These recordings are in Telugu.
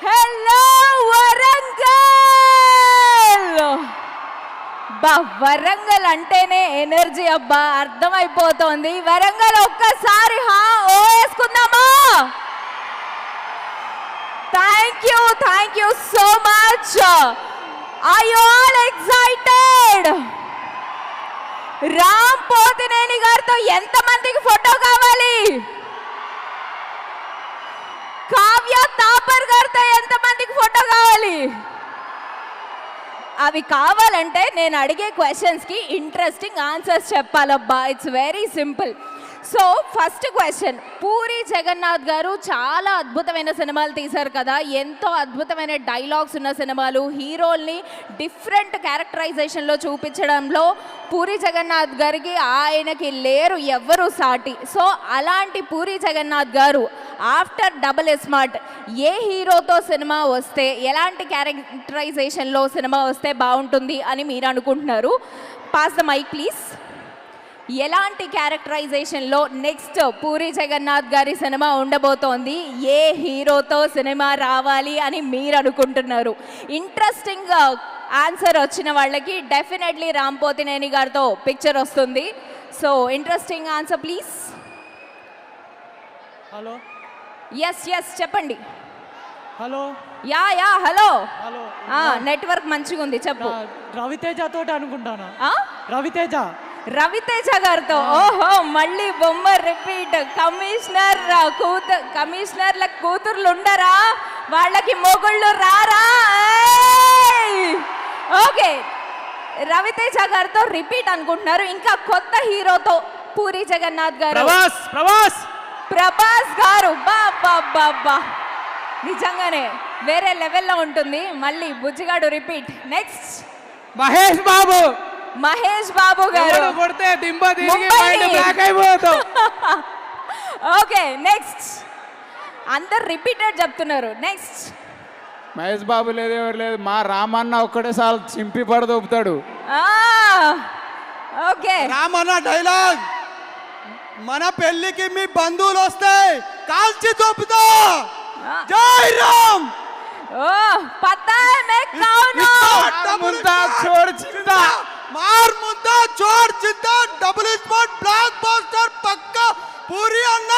హలో వరంగల్. వరంగల్ అంటేనే ఎనర్జీ అబ్బా, అర్థమైపోతోంది. వరంగల్ ఒక్కసారి హా ఓ వేసుకుందామా? Thank you so much. Are you all excited? Ram Pothineni గారితో ఎంతమందికి ఫోటో కావాలి? కావ్య తాపర్ గారితో ఎంతమందికి ఫోటో కావాలి? అవి కావాలంటే నేను అడిగే క్వశ్చన్స్కి ఇంట్రెస్టింగ్ ఆన్సర్స్ చెప్పాలబ్బా. It's very simple. So first question, Puri Jagannadh గారు చాలా అద్భుతమైన సినిమాలు తీశారు కదా, ఎంతో అద్భుతమైన డైలాగ్స్ ఉన్న సినిమాలు, హీరోల్ని డిఫరెంట్ క్యారెక్టరైజేషన్లో చూపించడంలో పూరి జగన్నాథ్ గారికి ఆయనకి లేరు ఎవ్వరు సాటి. సో అలాంటి పూరి జగన్నాథ్ గారు ఆఫ్టర్ డబుల్ స్మార్ట్ ఏ హీరోతో సినిమా వస్తే, ఎలాంటి క్యారెక్టరైజేషన్లో సినిమా వస్తే బాగుంటుంది అని మీరు అనుకుంటున్నారు? Pass the mic please. ఎలాంటి క్యారెక్టరైజేషన్లో నెక్స్ట్ పూరి జగన్నాథ్ గారి సినిమా ఉండబోతోంది? ఏ హీరోతో సినిమా రావాలి అని మీరు అనుకుంటున్నారు? ఇంట్రెస్టింగ్ ఆన్సర్ వచ్చిన వాళ్ళకి డెఫినెట్లీ రామ్ పోతినేని గారితో పిక్చర్ వస్తుంది. So interesting answer please. Hello. Yes చెప్పండి. Hello. Yeah hello. Hello. Network మంచిగా ఉంది, చెప్పు. రవితేజ తోటి అనుకుంటాను. రవితేజ గారితో. ఓహో, మళ్ళీ బొమ్మ రిపీట్. కమిషనర్ల కూతుర్లు ఉండరా? వాళ్ళకి మొగుళ్ళు రారా? ఓకే, రవితేజ గారితో రిపీట్ అనుకుంటున్నారు. ఇంకా కొత్త హీరోతో పూరి జగన్నాథ్ గారు, ప్రభాస్ గారు. బాబా నిజంగానే వేరే లెవెల్లో ఉంటుంది. మళ్ళీ బుజ్జిగాడు రిపీట్. నెక్స్ట్ మహేష్ బాబు గారు. Okay, next. అందరు రిపీటెడ్ చెప్తున్నారు. నెక్స్ట్ మహేష్ బాబు లేదు, ఎవరు లేదు, మా రామన్న ఒక్కడే సార్ చింపి పడదొప్పుతాడు. ఓకే, రామన్న డైలాగ్, మన పెళ్లికి మీ బంధువులు వస్తాయి, కాల్చి దొప్పుతా. జై రామ్. ఓ పతా హై మే కౌన్ హూ. ముందా చోర్ చిందా, మార్ ముందా చోర్ చిందా, డబుల్ స్పాట్ బ్లాక్ బస్టర్ పక్కా పూరి అన్న.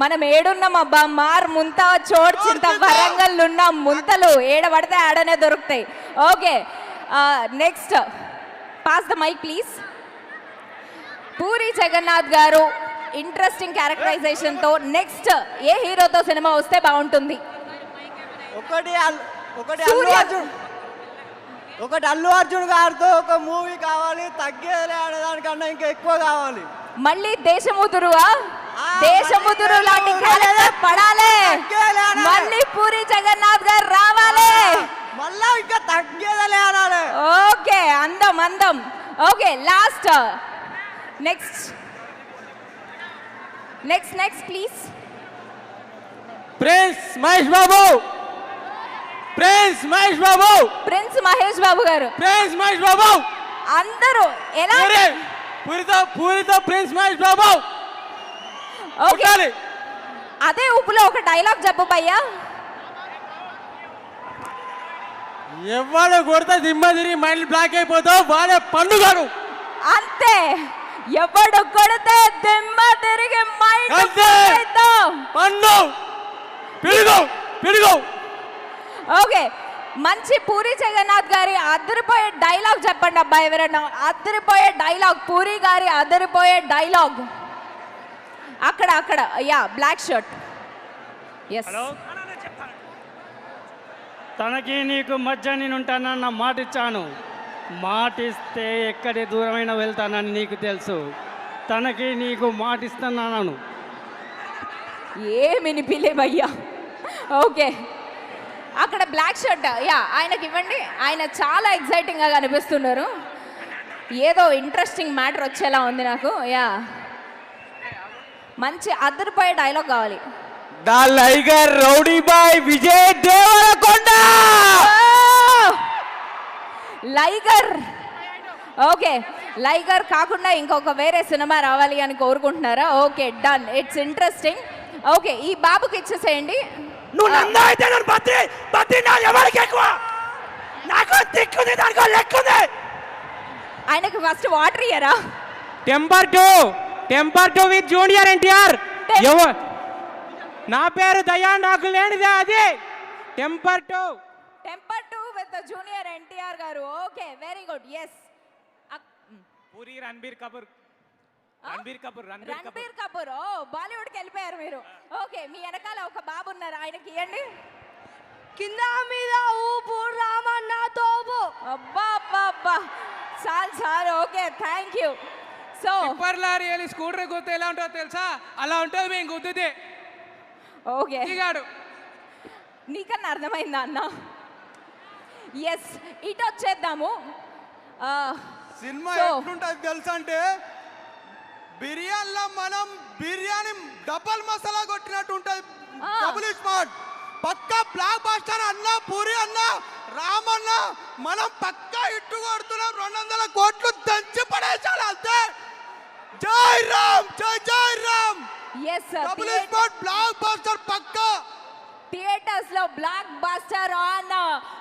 మనం ఏడున్నాం అబ్బా, మార్ ముంతా చోర్ చింత. వరంగల్ ఉన్నాం, ముంతలు ఏడ పడితే ఆడనే దొరుకుతాయి. Okay, next. Pass the mic please. Puri Jagannadh garu interesting క్యారెక్టరైజేషన్తో next ఏ హీరోతో సినిమా వస్తే బాగుంటుంది? ఒకటి అల్లు అర్జున్ గారితో ఒక మూవీ కావాలి, తగ్గేదే అనేదానికన్నా ఇంకా ఎక్కువ కావాలి. మళ్ళీ దేశముదురువా? దేశముదురు లాంటి క్యారెక్టర్ పడాలి. మళ్ళీ పూరి జగన్నాథ్ గారు రావాలి. మళ్ళా ఇంకా తగ్గేదే అనాలి. ఓకే, అందం. Okay, last. Next please. Prince Mahesh Babu గారు. అందరూ ఎలా? పూరితో ప్రిన్స్ మహేష్ బాబు. ఓకే, అదే ఉప్పులో ఒక డైలాగ్ చెప్పు భయ్యా. ఎవడు కొడితే దిమ్మ తిరిగి మైండ్ బ్లాక్ అయిపోతావు, వాడే పండుగాడు. అంతే, ఎవడు కొడితే దిమ్మ తిరిగి మైండ్ పండు పిడుగు. ఓకే, మంచి పూరి జగన్నాథ్ గారి అదిరిపోయే డైలాగ్ చెప్పండి అబ్బా ఎవరన్నా. అదిరిపోయే డైలాగ్, పూరి గారి అదిరిపోయే డైలాగ్. అక్కడ యా, బ్లాక్ షర్ట్. ఎస్. తనకి నీకు మధ్య నేనుంటానన్న మాట ఇచ్చాను. మాటిస్తే ఎక్కడి దూరమైనా వెళ్తానని నీకు తెలుసు. తనకి నీకు మాటిస్తున్నాను. ఏమిని పిలేవయ్యా. ఓకే, అక్కడ బ్లాక్ షర్ట్. యా, ఆయనకి ఇవ్వండి. ఆయన చాలా ఎక్సైటింగ్గా కనిపిస్తున్నారు. ఏదో ఇంట్రెస్టింగ్ మ్యాటర్ వచ్చేలా ఉంది నాకు. యా, మంచి అదిరిపోయే డైలాగ్ కావాలి. The Liger rowdy boy Vijay Deverakonda. Liger. Okay, Liger కాకుండా ఇంకొక వేరే సినిమా రావాలి అని కోరుకుంటున్నారా? Okay, done. It's interesting. Okay ఈ బాబుకి ఇచ్చేసేయండి. నువ్వు నంద అయితే నేను బద్రి బద్రి నా ఎవరికి ఎక్కువ నాకు దిక్కుంది దానికో లెక్కుంది. ఆయనకి ఫస్ట్ వాటర్ ఇయ్యరా? Temper too with junior NTR. నా పేరు దయా, నాకు లేనిదే అది Temper too with junior NTR గారు. Okay very good. Yes Puri Ranbir Kapoor. Ranbir Kapoor. ఓ బాలీవుడ్కి వెళ్ళిపోయారు మీరు. ఓకే మీ వెనకాల ఒక బాబు ఉన్నారు, ఆయనకి ఇవ్వండి. కింద మీద ఊపు రామన్న తోపు. అబ్బా అబ్బా అబ్బా చాలు. Okay thank you. So tipper lorry వెళ్ళి స్కూటర్ గుద్దు ఎలా ఉంటుందో తెలుసా? అలా ఉంటుంది మేము గుద్దుతే. ఓకే దిగాడు. నీకన్నా అర్థమైందా అన్న? ఎస్ ఇటు వచ్చేద్దాము. సినిమా So- ఎట్లుంటది తెలుసా అంటే బిర్యానీలో మనం బిర్యానీ డబల్ మసాలా కొట్టినట్టు ఉంటది. డబుల్ స్మార్ట్ పక్కా బ్లాక్ బాస్టర్ అన్న, పూరి అన్న, రామ్ అన్న, మనం పక్కా ఇట్టు కొడుతున్నాం. 200 కోట్లు దంచి పడేసాలి అంతే. జై రామ్, జై Ram. Yes double smart blockbuster పక్కా. థియేటర్స్ లో blockbuster on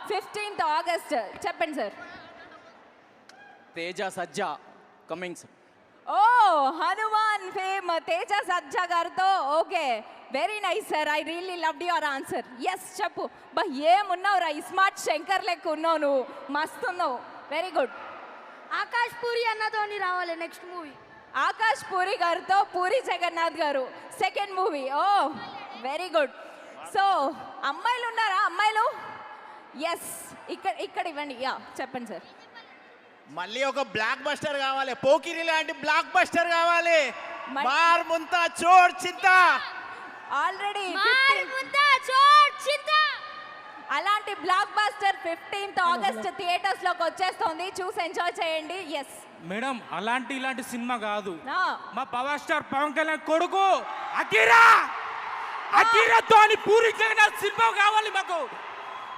15th August. చెప్పండి సార్. తేజ సజ్జా కమింగ్స్. ఓ హనుమాన్ ఫేమ్ తేజ సజ్జా గారితో. Okay very nice sir. I really loved your answer. Yes చెప్పు. బా ఏమున్నావురా, ఈ స్మార్ట్ శంకర్ లెక్క ఉన్నావు నువ్వు, మస్తు ఉన్నావు. Very good. ఆకాష్ పూరి అన్నతోని రావాలి నెక్స్ట్ మూవీ. ఆకాష్ పూరి గారితో పూరి జగన్నాథ్ గారు సెకండ్ మూవీ. ఓ వెరీ గుడ్. సో అమ్మాయిలు ఉన్నారా? అమ్మాయిలు ఎస్ ఇక్కడ ఇవ్వండి. యా చెప్పండి సార్. మళ్ళీ ఒక బ్లాక్ బస్టర్ కావాలి, పోకిరి లాంటి బ్లాక్ బస్టర్ కావాలి. మార్ ముంతా చోర్ చింత. ఆల్రెడీ చోర్ అలాంటి black buster 15th August theatres లోకి వచ్చేస్తుంది, చూసి ఎంజాయ్ చేయండి. ఎస్ మేడం ఇలాంటి సినిమా కాదు. నా మా పవర్ స్టార్ పవన్ కళ్యాణ్ కొడుకు అకీరాతో పూరి జగన్నాథ్ సినిమా కావాలి. మాకు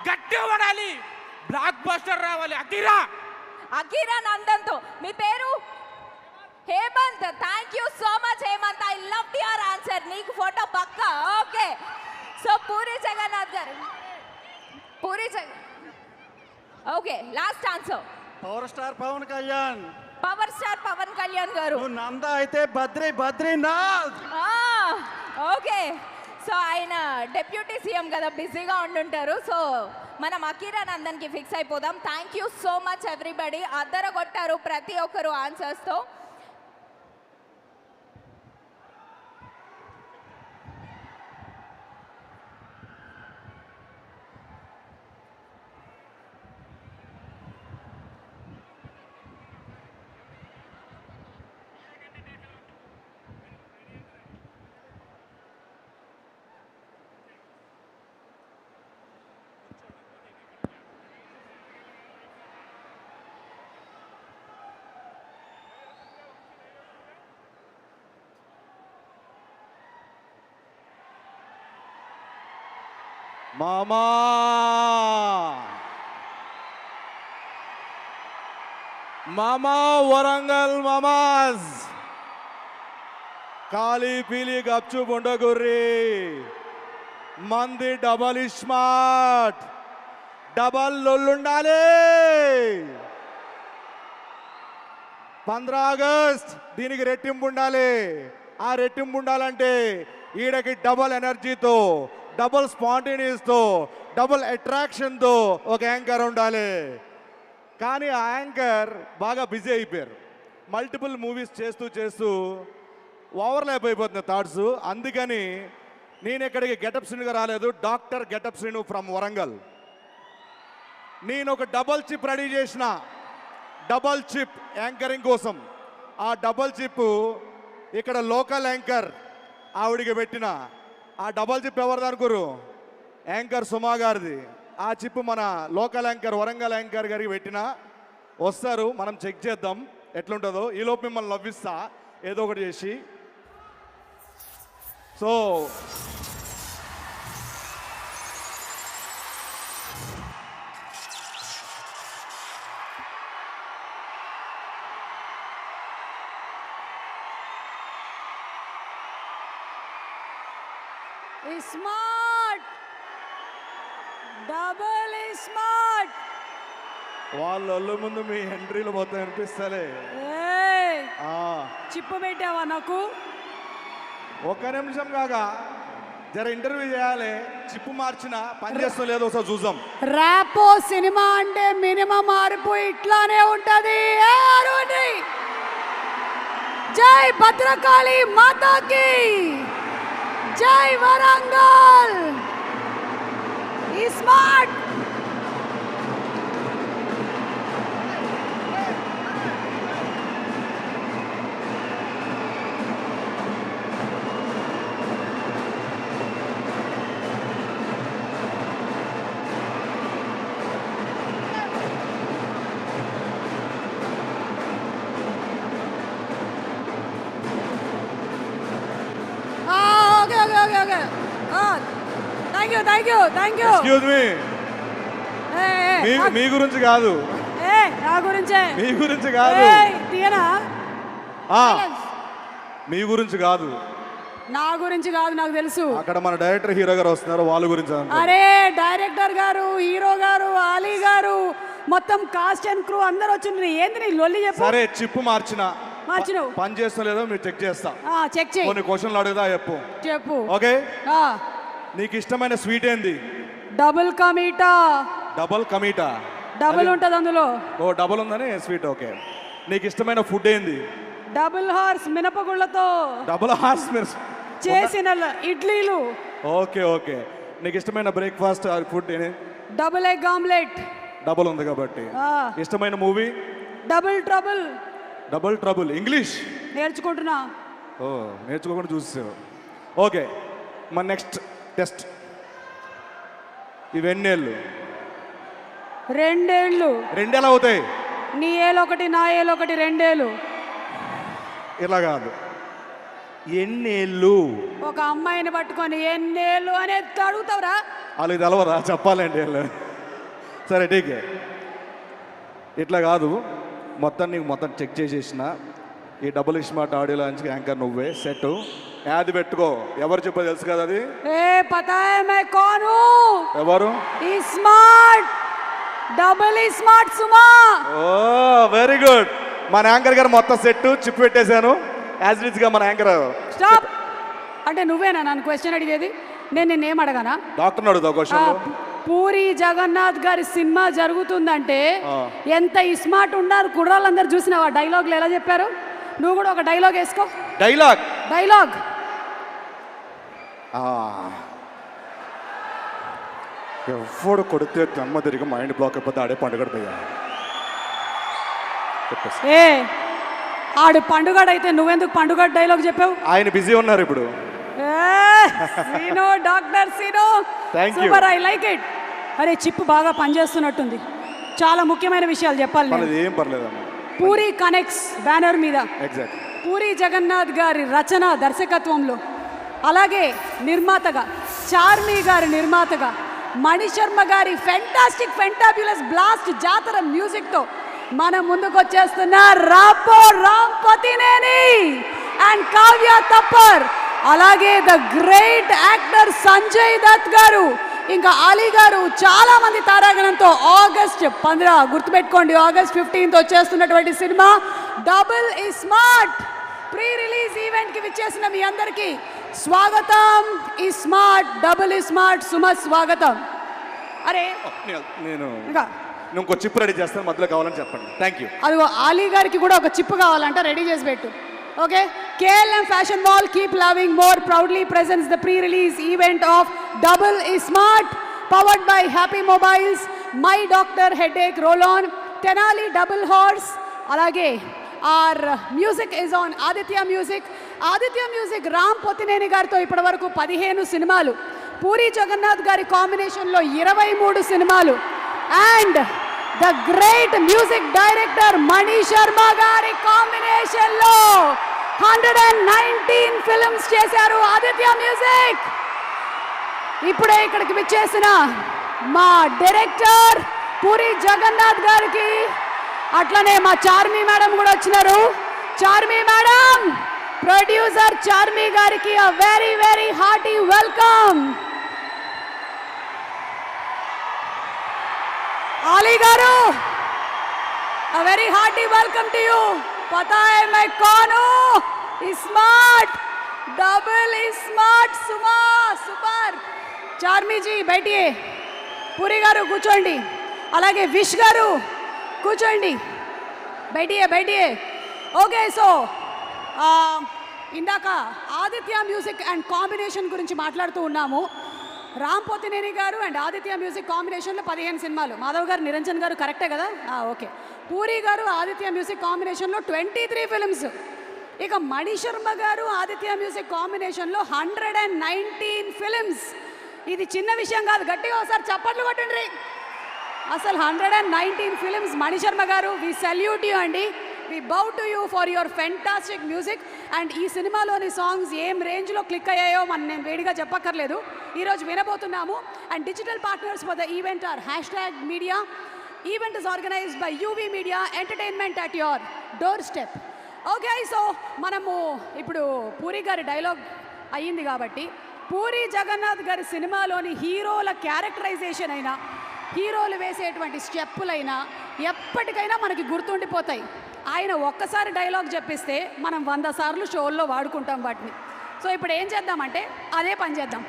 గట్టిగా పడాలి, బ్లాక్ బస్టర్ రావాలి. అకీరా నందన్తో. మీ పేరు? Hemanth. Thank you so much Hemanth. I love your answer. నీకు ఫోటో పక్కా. Okay so Puri Jagannadh garu. Okay last answer. Power star Pawan Kalyan. Power star Pawan Kalyan garu. నువ్వు నంద అయితే బద్రీనాథ్. ఓకే సో ఆయన డెప్యూటీ సీఎం కదా, బిజీగా ఉండుంటారు. సో మనం అకీరా నందన్కి ఫిక్స్ అయిపోదాం. Thank you so much everybody. కొట్టారు ప్రతి ఒక్కరు ఆన్సర్స్తో. మామా వరంగల్ మామాస్ కాళీ పీలి గప్చు బొండగుర్రి మంది డబల్ స్మార్ట్ డబల్ లొల్లుండాలి. 15 ఆగస్ట్ దీనికి రెట్టింపు ఉండాలి. ఆ రెట్టింపు ఉండాలంటే ఈడకి డబల్ ఎనర్జీతో, డబుల్ స్పాంటేనియస్తో, డబుల్ అట్రాక్షన్తో ఒక యాంకర్ ఉండాలి. కానీ ఆ యాంకర్ బాగా బిజీ అయిపోయారు. మల్టిపుల్ మూవీస్ చేస్తూ ఓవర్లాప్ అయిపోతుంది థాట్స్. అందుకని నేను ఇక్కడికి గెటప్ శ్రీనుగా రాలేదు. Doctor getup Srinu from Warangal. నేను ఒక డబల్ చిప్ రెడీ చేసిన, డబల్ చిప్ యాంకరింగ్ కోసం. ఆ డబల్ చిప్ ఇక్కడ లోకల్ యాంకర్ ఆవిడికి పెట్టిన. ఆ డబల్ చిప్ ఎవరిది అనుకోరు? యాంకర్ సుమా గారిది. ఆ చిప్ మన లోకల్ యాంకర్ వరంగల్ యాంకర్ గారికి పెట్టిన. వస్తారు, మనం చెక్ చేద్దాం ఎట్లుంటుందో. ఈలోపు మిమ్మల్ని నవ్విస్తా ఏదో ఒకటి చేసి. So smart double smart. వాళ్ళ ముందు మీ ఎంట్రీలు మొత్తం అనిపిస్తలే. చిప్పు పెట్టావా నాకు? ఒక్క నిమిషం కాగా జర ఇంటర్వ్యూ చేయాలి. చిప్పు మార్చిన పని చేస్తా లేదో ఒకసారి చూద్దాం. ర్యాపో సినిమా అంటే మినిమం మార్పు ఇట్లానే ఉంటది. జై భద్రకాళి మాతాకి, జై Warangal. Smart thank you. Excuse me, మీ గురించి కాదు, నా గురించే. మీ గురించి కాదు, తీయనా? మీ గురించి కాదు, నా గురించి కాదు, నాకు తెలుసు. అక్కడ మన డైరెక్టర్ హీరో గారు వస్తున్నారు, వాళ్ళ గురించి. అరే డైరెక్టర్ గారు, హీరో గారు, అలీ గారు, మొత్తం కాస్ట్ అండ్ క్రూ అందరు వచ్చిండ్రు. ఏంది నీ లొల్లి చెప్పు. సరే చిప్పు మార్చినావు, పని చేస్తా లేదో మీరు చెక్ చేస్తా. చెక్ చేయి. కొన్ని క్వశ్చన్లు అడుగుదా చెప్పు. ఓకే, నీకు ఇష్టమైన స్వీట్ ఏంది? డబుల్ కమీటా. డబుల్ కమీటా, డబుల్ ఉంటది అందులో. ఓ డబుల్ ఉందని స్వీట్. ఓకే, నీకు ఇష్టమైన ఫుడ్ ఏంది? డబుల్ హార్స్ మినపగుళ్ళతో డబుల్ హార్స్ చేసిన ఇడ్లీలు. ఓకే, నీకు ఇష్టమైన బ్రేక్ఫాస్ట్ ఫుడ్ ఏంటి? Double egg omelette. డబుల్ ఉంది కాబట్టి. ఇష్టమైన movie? Double trouble. Double trouble English నేర్చుకుంటున్నా. ఓ నేర్చుకోకుండా చూసేసావు. ఓకే, మన నెక్స్ట్ టెస్ట్. ఇవెన్నేళ్ళు? 2 ఏళ్ళు. 2 ఎలా అవుతాయి? నీ ఏళ్ళు ఒకటి, నా ఏళ్ళు ఒకటి, 2 ఏళ్ళు. ఇలా కాదు, ఎన్నేళ్ళు? ఒక అమ్మాయిని పట్టుకొని ఎన్నేళ్ళు అని అడుగుతావురా? వాళ్ళకి తెలవదా చెప్పాలండి వాళ్ళు? సరే ఠీకే, ఇట్లా కాదు, నీకు మొత్తం చెక్ చేసేసిన. ఈ double smart audio launch anchor నువ్వే. సెట్ యాది పెట్టుకో. ఎవరు చెప్పో తెలుసు కదా అది? పతా హై మై కౌన్ హూ. ఎవరు? ఈ స్మార్ట్ డబుల్ స్మార్ట్ సుమా. ఓ వెరీ గుడ్. మన యాంకర్ గారు మొత్తం సెట్ చిప్ పెట్టేశాను. యాజ్ ఇట్ గా మన యాంకర్. స్టాప్. అంటే నువ్వేనా నన్ను క్వశ్చన్ అడిగేది? నేను నిన్నేం అడగానా? డాక్టర్ అడుగుతావు క్వశ్చన్. పూరి జగన్నాథ్ గారి సినిమా జరుగుతుందంటే ఎంత స్మార్ట్ ఉన్నారు కుర్రాళ్ళందరూ. చూసినావా డైలాగులు ఎలా చెప్పారు? నువ్వు కూడా ఒక డైలాగ్ వేసుకో. డైలాగ్ ఎవడు కొడితే జన్మ తిరిగి మైండ్ బ్లాక్ అయిపోతే ఆడే పండుగ పోయా. ఆడు పండుగ అయితే నువ్వెందుకు పండుగ డైలాగ్ చెప్పావు? ఆయన బిజీ ఉన్నారు ఇప్పుడు. Doctor Sino super, I like it. అరే చిప్పు బాగా పనిచేస్తున్నట్టుంది. చాలా ముఖ్యమైన విషయాలు చెప్పాలి. ఏం పర్లేదు. పూరి కనెక్ట్స్ బ్యానర్ మీద ఎగ్జాక్ట్ పూరి జగన్నాథ్ గారి రచన దర్శకత్వంలో, అలాగే నిర్మాతగా చార్మి గారి నిర్మాతగా మణిశర్మ గారి ఫెంటాబ్యులస్ బ్లాస్ట్ జాతర మ్యూజిక్తో మన ముందుకు వచ్చేస్తున్న రాపో రామ్ పతినేని అండ్ కావ్య తప్పర్, అలాగే the great actor Sanjay Dutt గారు, ఇంకా అలీ గారు, చాలా మంది తారాగణంతో ఆగస్ట్ 15 గుర్తుపెట్టుకోండి, ఆగస్ట్ 15 వచ్చేస్తున్నటువంటి సినిమా double smart pre release event కి విచ్చేసిన మీ అందరికీ స్వాగతం. ఈ స్మార్ట్ డబుల్ స్మార్ట్ స్వాగతం. అరే నేను ఇంకో చిప్ రెడీ చేస్తాను, మధ్యలో కావాలని చెప్పండి. Thank you. అదిగో అలీ గారికి కూడా ఒక చిప్ కావాలంట, రెడీ చేసి పెట్టు. Okay, KLM Fashion Mall, keep loving more, proudly presents the pre-release event of Double Smart, powered by Happy Mobiles, My Doctor Headache Roll-On, Tenali Double Horse. Alage, our music is on Aditya Music. Aditya Music, Ram Potineni gartho ippadi 15 సినిమాలు, పూరి జగన్నాథ్ గారి కాంబినేషన్ లో 23 సినిమాలు, and the great music director Mani Sharma గారి కాంబినేషన్ లో 119 ఫిల్మ్స్ చేశారు ఆదిత్య మ్యూజిక్. ఇప్పుడే ఇక్కడికి విచ్చేసిన మా డైరెక్టర్ పూరి జగన్నాథ్ గారికి, అట్లనే మా చార్మి మేడం కూడా వచ్చినారు. చార్మి మేడం ప్రొడ్యూసర్ చార్మి గారికి a very very hearty welcome. आली गारू a very hearty welcome to you. पता है मैं कौन हूँ? स्मार्ट डबल स्मार्ट सुमा सुपर. చార్మి జీ बैठिए. పూరి గారు కూర్చోండి. అలాగే విష్ గారు కూర్చోండి. बैठिए. ఓకే, సో ఇందాక ఆదిత్య మ్యూజిక్ అండ్ కాంబినేషన్ గురించి మాట్లాడుతూ ఉన్నాము. రామ్ పోతినేని గారు అండ్ ఆదిత్య మ్యూజిక్ కాంబినేషన్లో 15 సినిమాలు. మాధవ్ గారు, నిరంజన్ గారు కరెక్టే కదా? ఓకే. పూరి గారు ఆదిత్య మ్యూజిక్ కాంబినేషన్లో 23 ఫిల్మ్స్. ఇక మణిశర్మ గారు ఆదిత్య మ్యూజిక్ కాంబినేషన్లో 119 ఫిల్మ్స్. ఇది చిన్న విషయం కాదు, గట్టిగా ఒకసారి చప్పట్లు కొట్టండి. అసలు 119 ఫిల్మ్స్. మణిశర్మ గారు, వి సల్యూట్ యూ అండి. We bow to you for your fantastic music. And ఈ సినిమాలోని సాంగ్స్ ఏం రేంజ్లో క్లిక్ అయ్యాయో నేను వేడిగా చెప్పక్కర్లేదు, ఈరోజు వినబోతున్నాము. And digital partners for the event are #media. Event is organised by UV media entertainment at your doorstep. Okay, so మనము ఇప్పుడు పూరి గారి డైలాగ్ అయ్యింది కాబట్టి పూరి జగన్నాథ్ గారి సినిమాలోని హీరోల క్యారెక్టరైజేషన్ అయినా, హీరోలు వేసేటువంటి స్టెప్పులైనా ఎప్పటికైనా మనకి గుర్తుండిపోతాయి. ఆయన ఒక్కసారి డైలాగ్ చెప్పిస్తే మనం 100 సార్లు షోల్లో వాడుకుంటాం వాటిని. సో ఇప్పుడు ఏం చేద్దామంటే అదే పని చేద్దాం.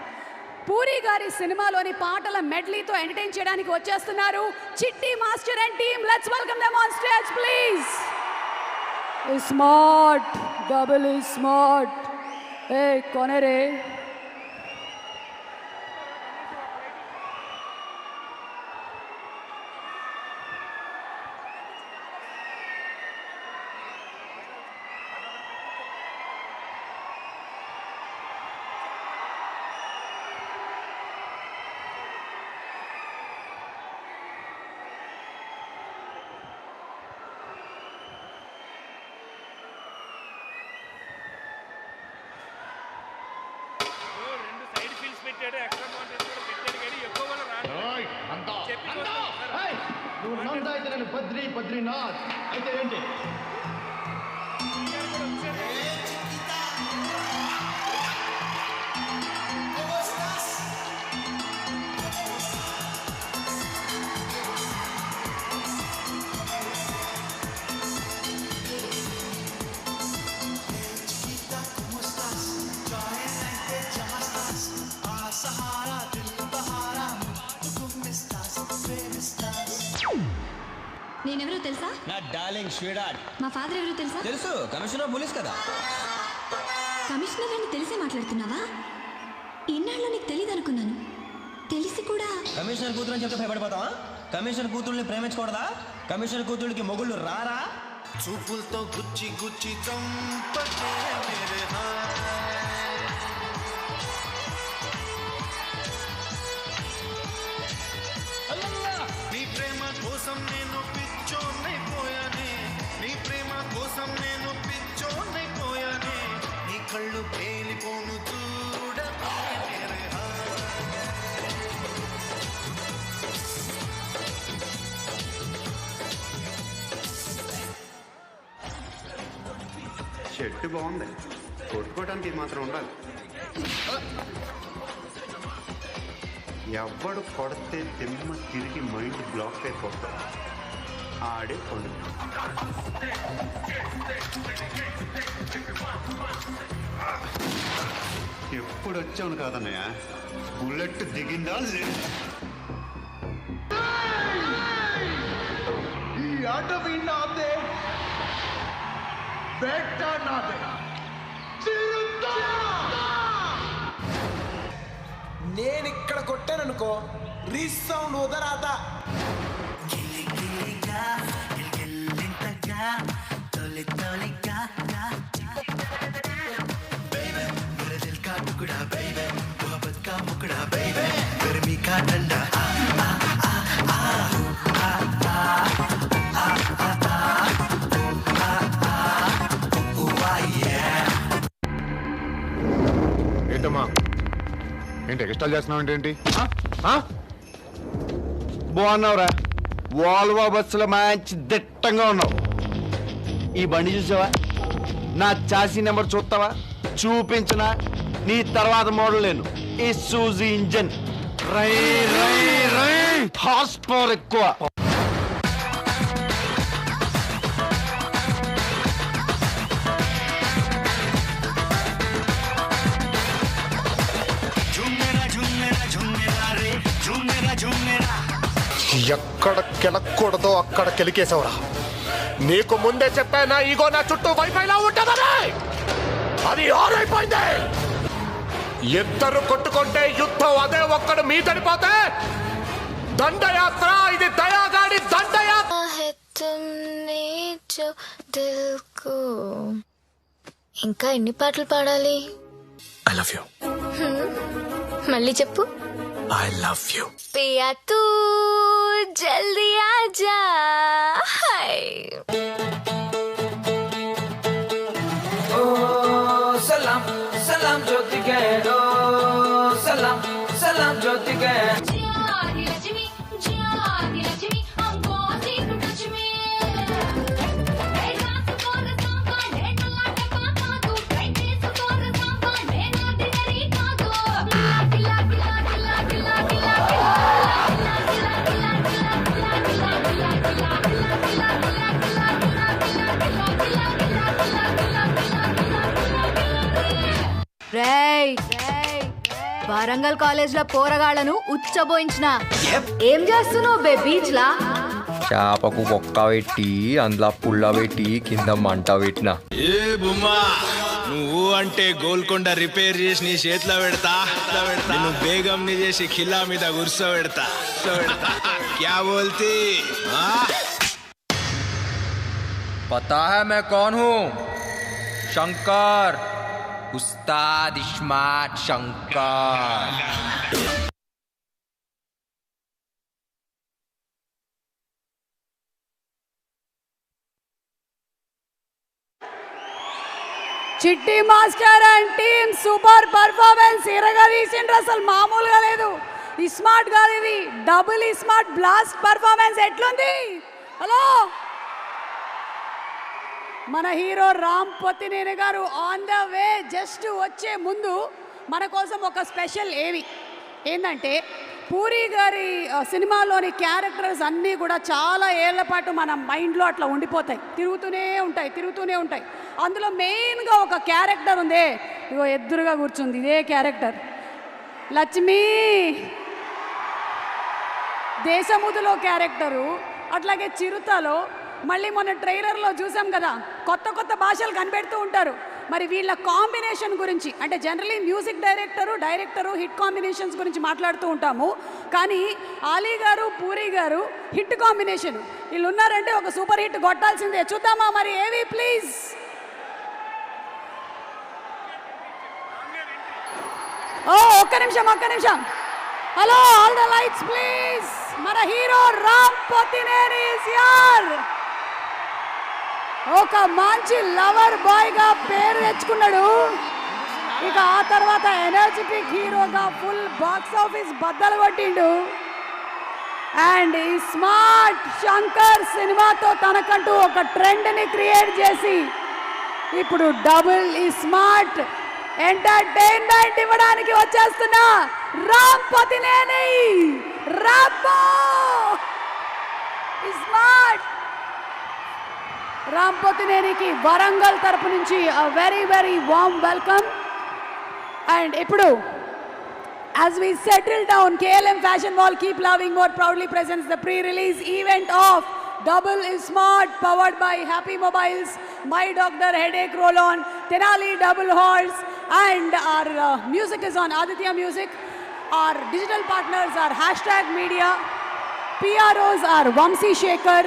పూరి గారి సినిమాలోని పాటల మెడ్లీతో ఎంటర్టైన్ చేయడానికి వచ్చేస్తున్నారు Chitti master and team. Let's welcome them on stage please. Smart double smart. ఏ కొనరే నువ్వు నంద అయితే నేను బద్రీనాథ్ అయితే ఏంటి? నేనెవరో తెలుసా? నా డార్లింగ్ స్వీడార్ట్. మా ఫాదర్ ఎవరో తెలుసా? తెలుసు, కమిషనర్ పోలీస్ కదా. కమిషనర్ అని తెలిసే మాట్లాడుతున్నావా? ఇన్నాళ్ళు నీకు తెలియదు అనుకున్నాను. తెలిసి కూడా కమిషనర్ కూతురు అని చెప్తే భయపడిపోతావా? కమిషనర్ కూతుర్ని ప్రేమించకూడదా? కమిషనర్ కూతురికి మొగుళ్ళు రారా? చూపులతో గుచ్చి గుచ్చి చంపకే మేరే నీ ప్రేమ కోసం నేను పిచ్చోనైపోయానే, నీ ప్రేమ కోసం నేను పిచ్చోనైపోయానే, నీ కళ్ళు పేలిపోను చూడకే మేరే షర్ట్ బాగుంది, కొట్టుకోవడానికి ఇది మాత్రం ఉండాలి. ఎవడు కొడితే దిమ్మ తిరిగి మైండ్ బ్లాక్ అయిపోతాడు, ఆడే కొడు. ఎప్పుడు వచ్చాను కాదన్నయ్య, బుల్లెట్ దిగిందా లేదు. ఈ ఆట విన్నాదే, బెట్ట నాదే. నేను ఇక్కడ కొట్టాననుకో, రీసౌండ్ వదరాదా. ఏంటమ్మా, ఏంటి ఎక్స్ట్రా చేస్తున్నావు? ఏంటి బాగున్నావురా, వాల్వో బస్సులో మంచి దిట్టంగా ఉన్నావు. ఈ బండి చూసావా, నా చాసీ నెంబర్ చూస్తావా? చూపించనా? నీ తర్వాత మోడల్ నేను ఇసూజీ ఇంజన్. రై రై రై హార్స్ పవర్ ఎక్కువ. ఎక్కడ కెలక్కూడదో అక్కడ కెలికేసావురా. నీకు ముందే చెప్పానా ఇగో నా చుట్టూ వైఫైలా ఉంటుందని? అది ఆరైపోయింది. ఇద్దరు కొట్టుకుంటే యుద్ధం అదే ఒక్కడు మీ తడిపోతే దండయాత్ర. ఇది దయాగాడి దండయాత్ర. ఇంకా ఎన్ని పాటలు పాడాలి? I love you. మళ్ళీ చెప్పు. I love you. పియా తూ జల్దీ ఆజా. ఓ సలాం సలాం జ్యోతికే, ఓ సలాం సలాం జ్యోతికే. రేయ్ వరంగల్ కాలేజ్ లో పోరగాళ్లను ఉచ్చబోయించిన ఏం చేస్తున్నావు బే బీచ్ లా? చేపకు బొక్క పెట్టి అందులో పుల్ల పెట్టి కింద మంట పెట్టిన. ఏ బుమ్మా, నువ్వు అంటే గోల్కొండ రిపేర్ చేసి నీ చేతిలో పెడతా. నేను బేగం ని చేసి ఖిల్లా మీద కూర్చోబెడతా. క్యా బోల్తీ? पता है मैं कौन हूँ? शंकर, उस्ताद smart Shankar. Chitti master and team super performance ఇరగదీసిండ్రు, అసలు మామూలుగా లేదు. స్మార్ట్ కాదు ఇది, డబుల్ స్మార్ట్ బ్లాస్ట్ పర్ఫార్మెన్స్. ఎట్లుంది? హలో, మన హీరో రామ్ పొత్తినేని గారు ఆన్ ద వే. జస్ట్ వచ్చే ముందు మన కోసం ఒక స్పెషల్ ఏంటంటే పూరి గారి సినిమాలోని క్యారెక్టర్స్ అన్నీ కూడా చాలా ఏళ్ల పాటు మన మైండ్లో అట్లా ఉండిపోతాయి, తిరుగుతూనే ఉంటాయి. అందులో మెయిన్గా ఒక క్యారెక్టర్ ఉంది, ఇగో ఎదురుగా కూర్చుంది ఇదే క్యారెక్టర్, లక్ష్మి. దేశముదులో క్యారెక్టరు, అట్లాగే చిరుతలో, మళ్ళీ మొన్న ట్రైలర్లో చూసాం కదా, కొత్త భాషలు కనిపెడుతూ ఉంటారు. మరి వీళ్ళ కాంబినేషన్ గురించి, అంటే generally music director hit combinations గురించి మాట్లాడుతూ ఉంటాము, కానీ ఆలీ గారు పూరి గారు హిట్ కాంబినేషన్. వీళ్ళు ఉన్నారంటే ఒక సూపర్ హిట్ కొట్టాల్సిందే. చూద్దామా మరి? ఏవి ప్లీజ్. ఒక్క నిమిషం. Hello, all the lights please. మన హీరో రామ్ పొత్తినేని ఇస్ హియర్. ఒక మంచి లవర్ బాయ్ గా పేరు తెచ్చుకున్నాడు. ఇక ఆ తర్వాత ఎనర్జెటిక్ హీరోగా ఫుల్ బాక్స్ ఆఫీస్ బద్దలు కొట్టిండు. అండ్ ఈ స్మార్ట్ శంకర్ సినిమాతో తనకంటూ ఒక ట్రెండ్ ని క్రియేట్ చేసి ఇప్పుడు డబుల్ స్మార్ట్ ఎంటర్టైన్మెంట్ ఇవ్వడానికి వచ్చేస్తున్నా రామ్ పొత్తినేని. Rambo smart. రామ్ పొత్తినేనికి వరంగల్ తరపు నుంచి వెరీ వార్మ్ వెల్కమ్. అండ్ ఇప్పుడు as we settle down, KLM Fashion Mall Keep Loving More proudly presents the pre-release event of Double Smart, powered by Happy Mobiles, My Doctor Headache Roll-On, Tenali Double Horse, and our music is on Aditya Music. Our digital partners are #media, PROs are Vamsi Shekhar,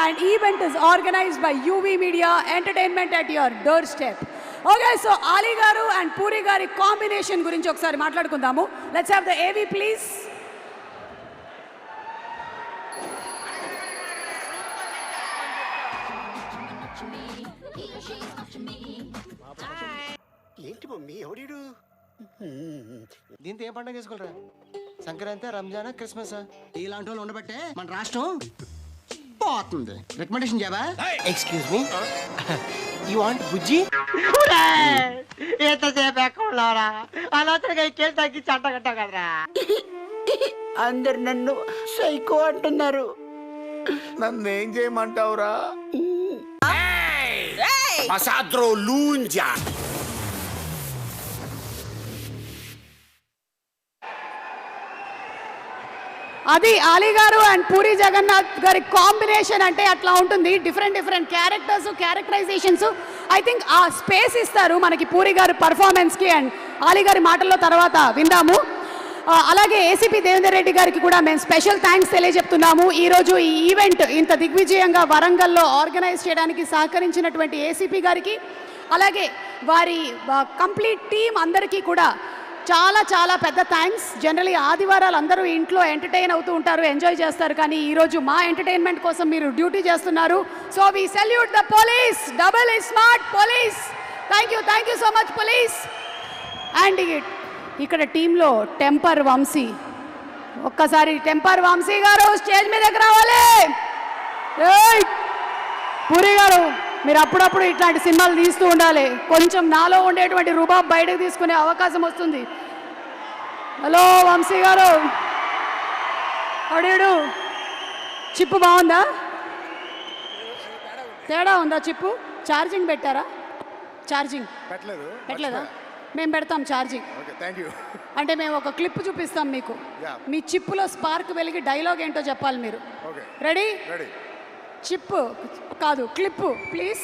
and event is organized by UV Media, entertainment at your doorstep. Okay, so Ali garu and Puri gari combination gurinchi okasari maatladukundamu. Let's have the AV please. ఏంటి మమ్మీ ఎవడీడు? దీంతో ఏం పండుగ చేసుకోలేరా? సంక్రాంతి, రంజానా, క్రిస్మస్ ఇలాంటి వాళ్ళు ఉండబట్టే మన రాష్ట్రం పోతుంది. రికమెండేషన్ చేయవా? ఎక్స్క్యూజ్ మీ, యు వాంట్ బుజ్జి? ఎంతసేపు ఎక్కడా అనవసరంగా కేసు తగ్గించి అంటగట్టావు కదరా. అందరు నన్ను సైకో అంటున్నారు. నన్ను ఏం చేయమంటావురా? Pasadro Lunja. అది ఆలీ గారు అండ్ పూరి జగన్నాథ్ గారి కాంబినేషన్ అంటే అట్లా ఉంటుంది. Different characters, characterisations. I think ఆ స్పేస్ ఇస్తారు మనకి పూరి గారు పర్ఫార్మెన్స్కి. అండ్ ఆలీ గారి మాటల్లో తర్వాత విందాము. అలాగే ఏసీపీ దేవేందర్ రెడ్డి గారికి కూడా మేము స్పెషల్ థ్యాంక్స్ తెలియజెప్తున్నాము. ఈరోజు ఈ ఈవెంట్ ఇంత దిగ్విజయంగా వరంగల్లో ఆర్గనైజ్ చేయడానికి సహకరించినటువంటి ఏసీపీ గారికి, అలాగే వారి కంప్లీట్ టీం అందరికీ కూడా చాలా పెద్ద థ్యాంక్స్. జనరలీ ఆదివారాలు అందరూ ఇంట్లో ఎంటర్టైన్ అవుతూ ఉంటారు, ఎంజాయ్ చేస్తారు. కానీ ఈరోజు మా ఎంటర్టైన్మెంట్ కోసం మీరు డ్యూటీ చేస్తున్నారు. So we salute the police, double smart police. Thank you so much police. And ఇక్కడ టీంలో టెంపర్ వంశీ, ఒక్కసారి టెంపర్ వంశీ గారు స్టేజ్ మీదకి రావాలి. పూరి గారు మీరు అప్పుడప్పుడు ఇట్లాంటి సినిమాలు తీస్తూ ఉండాలి. కొంచెం నాలో ఉండేటువంటి రుబాబ్ బయటకు తీసుకునే అవకాశం వస్తుంది. హలో వంశీ గారు, అడిడు చిప్పు బాగుందా? తేడా ఉందా చిప్పు? ఛార్జింగ్ పెట్టారా? ఛార్జింగ్ పెట్టలేదా? మేము పెడతాం ఛార్జింగ్. అంటే మేము ఒక క్లిప్ చూపిస్తాం మీకు. మీ చిప్పులో స్పార్క్ వెలిగి డైలాగ్ ఏంటో చెప్పాలి మీరు. రెడీ? చిప్పు కాదు, క్లిప్పు ప్లీజ్.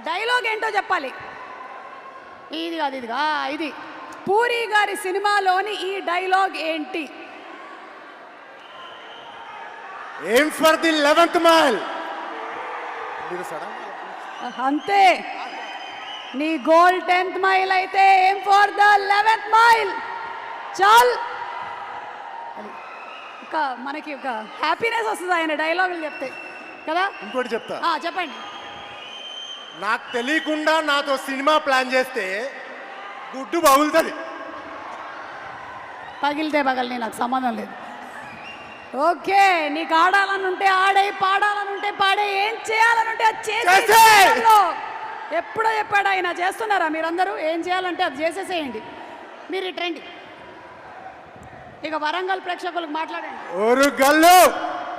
డైలాగ్ ఏంటో చెప్పాలి. ఇది కాదు, ఇది పూరి గారి సినిమాలోని ఈ డైలాగ్ ఏంటి? Aim for the 11th mile. అంతే, నీ గోల్ 10th మైల్ అయితే aim for the 11th mile. చాల్, ఒక మనకి ఒక హ్యాపీనెస్ వస్తుంది ఆయన డైలాగులు చెప్తే కదా. ఇంకోటి చెప్తా, చెప్పండి. నాకు తెలియకుండా నాతో సినిమా ప్లాన్ చేస్తే గుడ్డు పగులుతుంది. పగిలితే పగలని నాకు సంబంధం లేదు. ఓకే, నీకు ఆడాలని ఉంటే ఆడే, పాడాలని ఉంటే పాడే, ఏం చేయాలని ఉంటే అది చేసే. ఎప్పుడో చెప్పాడు ఆయన. చేస్తున్నారా మీరందరూ? ఏం చేయాలంటే అది చేసేసేయండి. మీరు ఇటు రండి, ఇక వరంగల్ ప్రేక్షకులకు మాట్లాడండి. ఓరు గల్లు,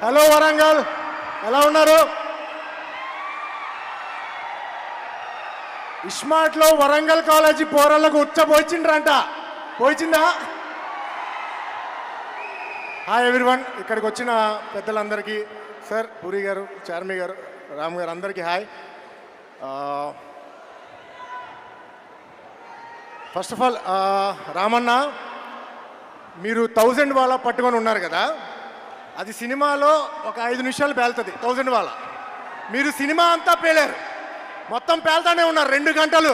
హలో వరంగల్, ఎలా ఉన్నారు? ఇస్మార్ట్లో వరంగల్ కాలేజీ పోరళ్ళకు ఉచ్చపోయిండ్రంట. పోయిందా? హాయ్ ఎవ్రీవన్, ఇక్కడికి వచ్చిన పెద్దలందరికీ, సార్ పూరి గారు, చార్మి గారు, రామ్ గారు, అందరికీ hi. First of all Ramanna, మీరు 1000 వాలా పట్టుకొని ఉన్నారు కదా, అది సినిమాలో ఒక 5 నిమిషాలు పేలుతుంది 1000 వాలా. మీరు సినిమా అంతా పేలారు, మొత్తం పేలుతానే ఉన్నారు 2 గంటలు.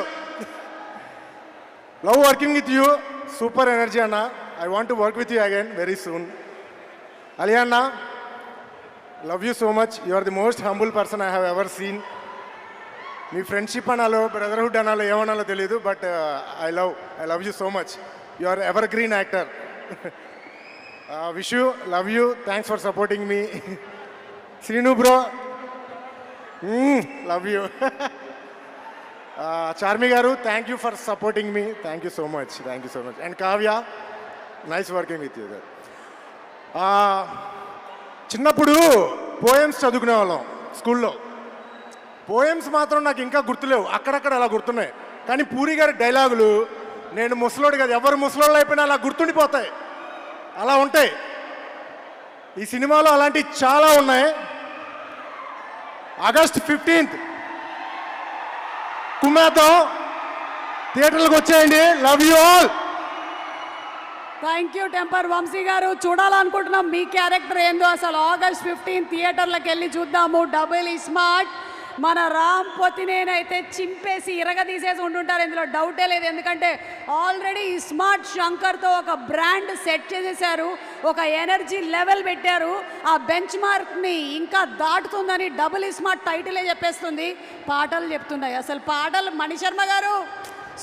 Love working with you, super energy అన్న. I want to work with you again very soon. Aliya అన్న, love you so much. You are the most humble person I have ever seen. మీ ఫ్రెండ్షిప్ అనాలో, బ్రదర్హుడ్ అనాలో, ఏమనాలో తెలియదు, but I love you so much. You are evergreen actor. Wish you, love you, thanks for supporting me. Srinu bro, love you. Charmi గారు, thank you for supporting me, thank you so much. And Kavya, nice working with you. చిన్నప్పుడు పోయమ్స్ చదువుకునే వాళ్ళం స్కూల్లో. పోయమ్స్ మాత్రం నాకు ఇంకా గుర్తులేవు, అక్కడక్కడ అలా గుర్తున్నాయి. కానీ పూరి గారి డైలాగులు, నేను ముసలోడు కదా, ఎవరు ముసలోళ్ళు అయిపోయినా అలా గుర్తుండిపోతాయి, అలా ఉంటాయి. ఈ సినిమాలో అలాంటివి చాలా ఉన్నాయి. ఆగస్ట్ 15th కుమ్మేద్దాం, థియేటర్లకు వచ్చేయండి. Love you all. Thank you Temper Vamsi garu. చూడాలనుకుంటున్నాం మీ క్యారెక్టర్ ఏందో అసలు. ఆగస్ట్ 15 థియేటర్లకు వెళ్ళి చూద్దాము. Double smart. మన రామ్ పొతినేనైతే చింపేసి ఇరగదీసేసి ఉంటుంటారు, ఇందులో డౌటే లేదు. ఎందుకంటే ఆల్రెడీ స్మార్ట్ శంకర్తో ఒక బ్రాండ్ సెట్ చేసేసారు, ఒక ఎనర్జీ లెవెల్ పెట్టారు. ఆ బెంచ్ మార్క్ని ఇంకా దాటుతుందని డబుల్ స్మార్ట్ టైటిలే చెప్పేస్తుంది. పాటలు చెప్తున్నాయి. అసలు పాటలు మణిశర్మ గారు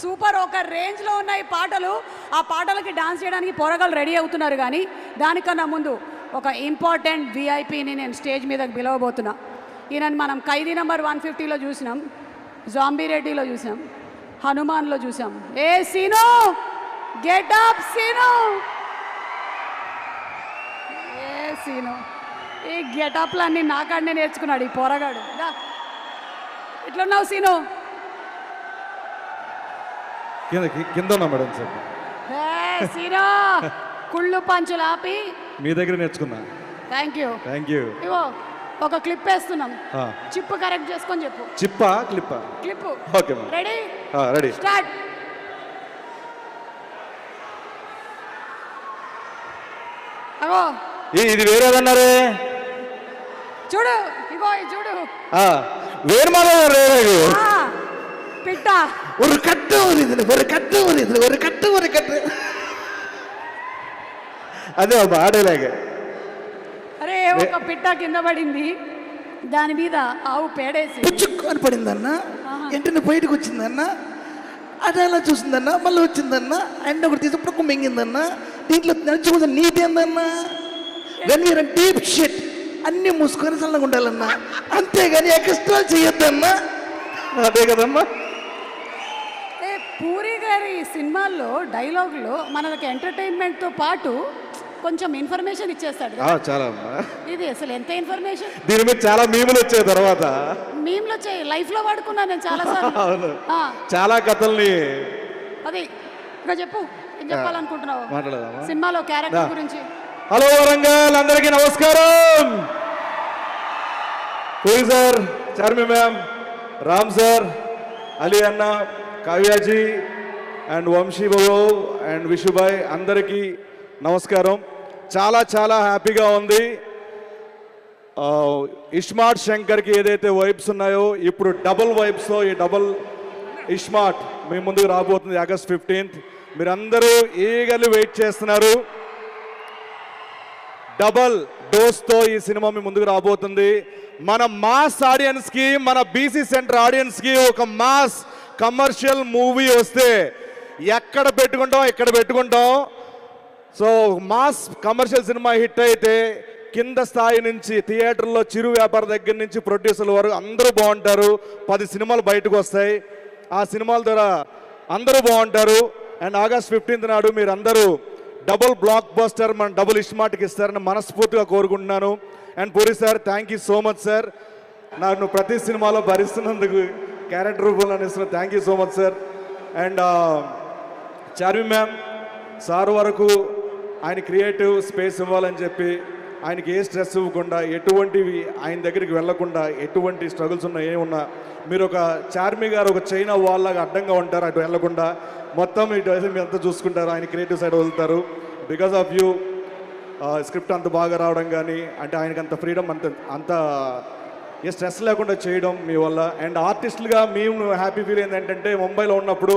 సూపర్, ఒక రేంజ్లో ఉన్నాయి పాటలు. ఆ పాటలకి డాన్స్ చేయడానికి పోరగాళ్ళు రెడీ అవుతున్నారు. కానీ దానికన్నా ముందు ఒక ఇంపార్టెంట్ విఐపిని నేను స్టేజ్ మీదకి పిలవబోతున్నా. ఈయనని మనం ఖైదీ నెంబర్ 150లో చూసినాం, జాంబీ రెడ్డిలో చూసాం, హనుమాన్లో చూసాం. ఏ సీను, గెటప్ సీను, ఏ సీను, ఈ గెటప్లన్నీ నాకాడనే నేర్చుకున్నాడు ఈ పోరగాడు. ఎట్లున్నావు సీను? కింద ఉన్నా మేడం సార్. సీను కుళ్ళు పంచులు ఆపి మీ దగ్గర నేర్చుకున్నా. Thank you. ఇవో ఒక క్లిప్ వేస్తున్నాం, చిప్పు కరెక్ట్ చేసుకొని చెప్పు. చిప్పా క్లిప్పా? Clip. Okay madam. Ready? Ready. Start. అగో ఇది వేరేదన్నారే, చూడు, ఇగో చూడు, వేరు పిట్ట ஒரு கட்டு ஒரு கட்டு అదే ఆడేలాగే. అరే ఒక పిట్ట కింద పడింది, దాని మీద ఆవు పేడేసి పుచ్చుకొని పడిందన్న, వెంటనే బయటకు వచ్చిందన్న, అది అలా చూసిందన్న, మళ్ళీ వచ్చిందన్న, అండ్ ఒకటి తీసుకుప్పుడు మింగిందన్న. దీంట్లో నడిచిపోతే నీతేందన్న, వెన్ యూర్ డీప్ షిట్ అన్ని మూసుకొని చల్లగా ఉండాలన్నా, అంతేగాని ఎక్స్ట్రా చేయొద్దన్నా. అదే కదమ్మా. పూరి గారి సినిమాల్లో డైలాగులు మనకి ఎంటర్టైన్మెంట్తో పాటు కొంచెం ఇన్ఫర్మేషన్ ఇచ్చేస్తాడు. చాలా ఇది అసలు ఎంత ఇన్ఫర్మేషన్. దీని మీద చాలా మీములు వచ్చాయి, తర్వాత మీమ్లు వచ్చాయి, లైఫ్ లో వాడుకున్నా నేను చాలా సార్లు. చాలా కథల్ని. అది ఇంకా చెప్పు, ఏం చెప్పాలనుకుంటున్నావు మాట్లాడదామా సినిమాలో క్యారెక్టర్ గురించి? హలో వరంగల్, అందరికీ నమస్కారం. Puri sir, Charmi ma'am, Ram sir, Ali అన్న, కావ్యాజీ అండ్ వంశీ బాబు అండ్ విషుభాయ్, అందరికీ నమస్కారం. చాలా చాలా హ్యాపీగా ఉంది. ఇస్మార్ట్ శంకర్కి ఏదైతే వైబ్స్ ఉన్నాయో ఇప్పుడు డబుల్ వైబ్స్తో ఈ డబుల్ ఇస్మార్ట్ మీ ముందుకు రాబోతుంది ఆగస్ట్ 15th. మీరందరూ ఈగర్లీ వెయిట్ చేస్తున్నారు. డబల్ డోస్తో ఈ సినిమా మీ ముందుకు రాబోతుంది. మన మాస్ ఆడియన్స్కి, మన బీసీ సెంటర్ ఆడియన్స్కి ఒక మాస్ కమర్షియల్ మూవీ వస్తే ఎక్కడ పెట్టుకుంటాం. So mass commercial cinema hit అయితే కింద స్థాయి నుంచి థియేటర్లో చిరు వ్యాపార దగ్గర నుంచి ప్రొడ్యూసర్ల వరకు అందరూ బాగుంటారు. 10 సినిమాలు బయటకు వస్తాయి. ఆ సినిమాల ద్వారా అందరూ బాగుంటారు. అండ్ ఆగస్ట్ 15th నాడు మీరందరూ డబుల్ బ్లాక్ బస్టర్ మన డబుల్ ఇస్మార్ట్కి ఇస్తారని మనస్ఫూర్తిగా కోరుకుంటున్నాను. And puri sir, thank you so much sir. నన్ను ప్రతి సినిమాలో భరిస్తున్నందుకు, క్యారెక్టర్ రూపంలో ఇస్తున్నా. Thank you so much sir. And Charmi ma'am sir వరకు ఆయన క్రియేటివ్ స్పేస్ ఇవ్వాలని చెప్పి, ఆయనకి ఏ స్ట్రెస్ ఇవ్వకుండా, ఎటువంటివి ఆయన దగ్గరికి వెళ్లకుండా, ఎటువంటి స్ట్రగుల్స్ ఉన్నా ఏమున్నా మీరు ఒక చార్మి గారు ఒక చైనా వాల్ లాగా అడ్డంగా ఉంటారు, అటు వెళ్లకుండా మొత్తం ఇటు మీరు అంతా చూసుకుంటారు. ఆయన క్రియేటివ్ సైడ్ వదులుతారు. బికాస్ ఆఫ్ యూ స్క్రిప్ట్ అంత బాగా రావడం కానీ, అంటే ఆయనకి అంత ఫ్రీడమ్, అంత ఏ స్ట్రెస్ లేకుండా చేయడం మీ వల్ల. అండ్ ఆర్టిస్టులుగా మేము హ్యాపీ ఫీల్ ఏంటంటే, ముంబైలో ఉన్నప్పుడు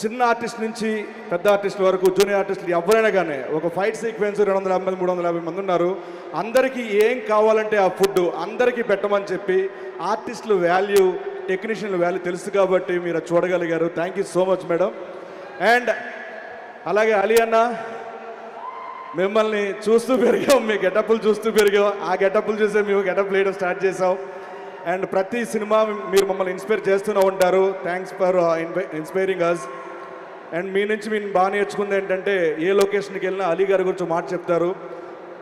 చిన్న ఆర్టిస్ట్ నుంచి పెద్ద ఆర్టిస్ట్ వరకు, జూనియర్ ఆర్టిస్టులు ఎవరైనా కానీ ఒక ఫైట్ సీక్వెన్స్ 250 350 మంది ఉన్నారు. అందరికీ ఏం కావాలంటే ఆ ఫుడ్ అందరికీ పెట్టమని చెప్పి ఆర్టిస్టుల వాల్యూ, టెక్నీషియన్ల వాల్యూ తెలుసు కాబట్టి మీరు చూడగలిగారు. Thank you so much madam. And అలాగే అలీ అన్న, మిమ్మల్ని చూస్తూ పెరిగాం, మీ గెటప్లు చూస్తూ పెరిగాం. ఆ గెటప్లు చూసే మేము గెటప్ వేయడం స్టార్ట్ చేసాం. అండ్ ప్రతి సినిమా మీరు మమ్మల్ని ఇన్స్పైర్ చేస్తూనే ఉంటారు. Thanks for inspiring us. And మీ నుంచి మేము బాగా నేర్చుకుంది ఏంటంటే, ఏ లొకేషన్కి వెళ్ళినా అలీ గారి గురించి మాట చెప్తారు.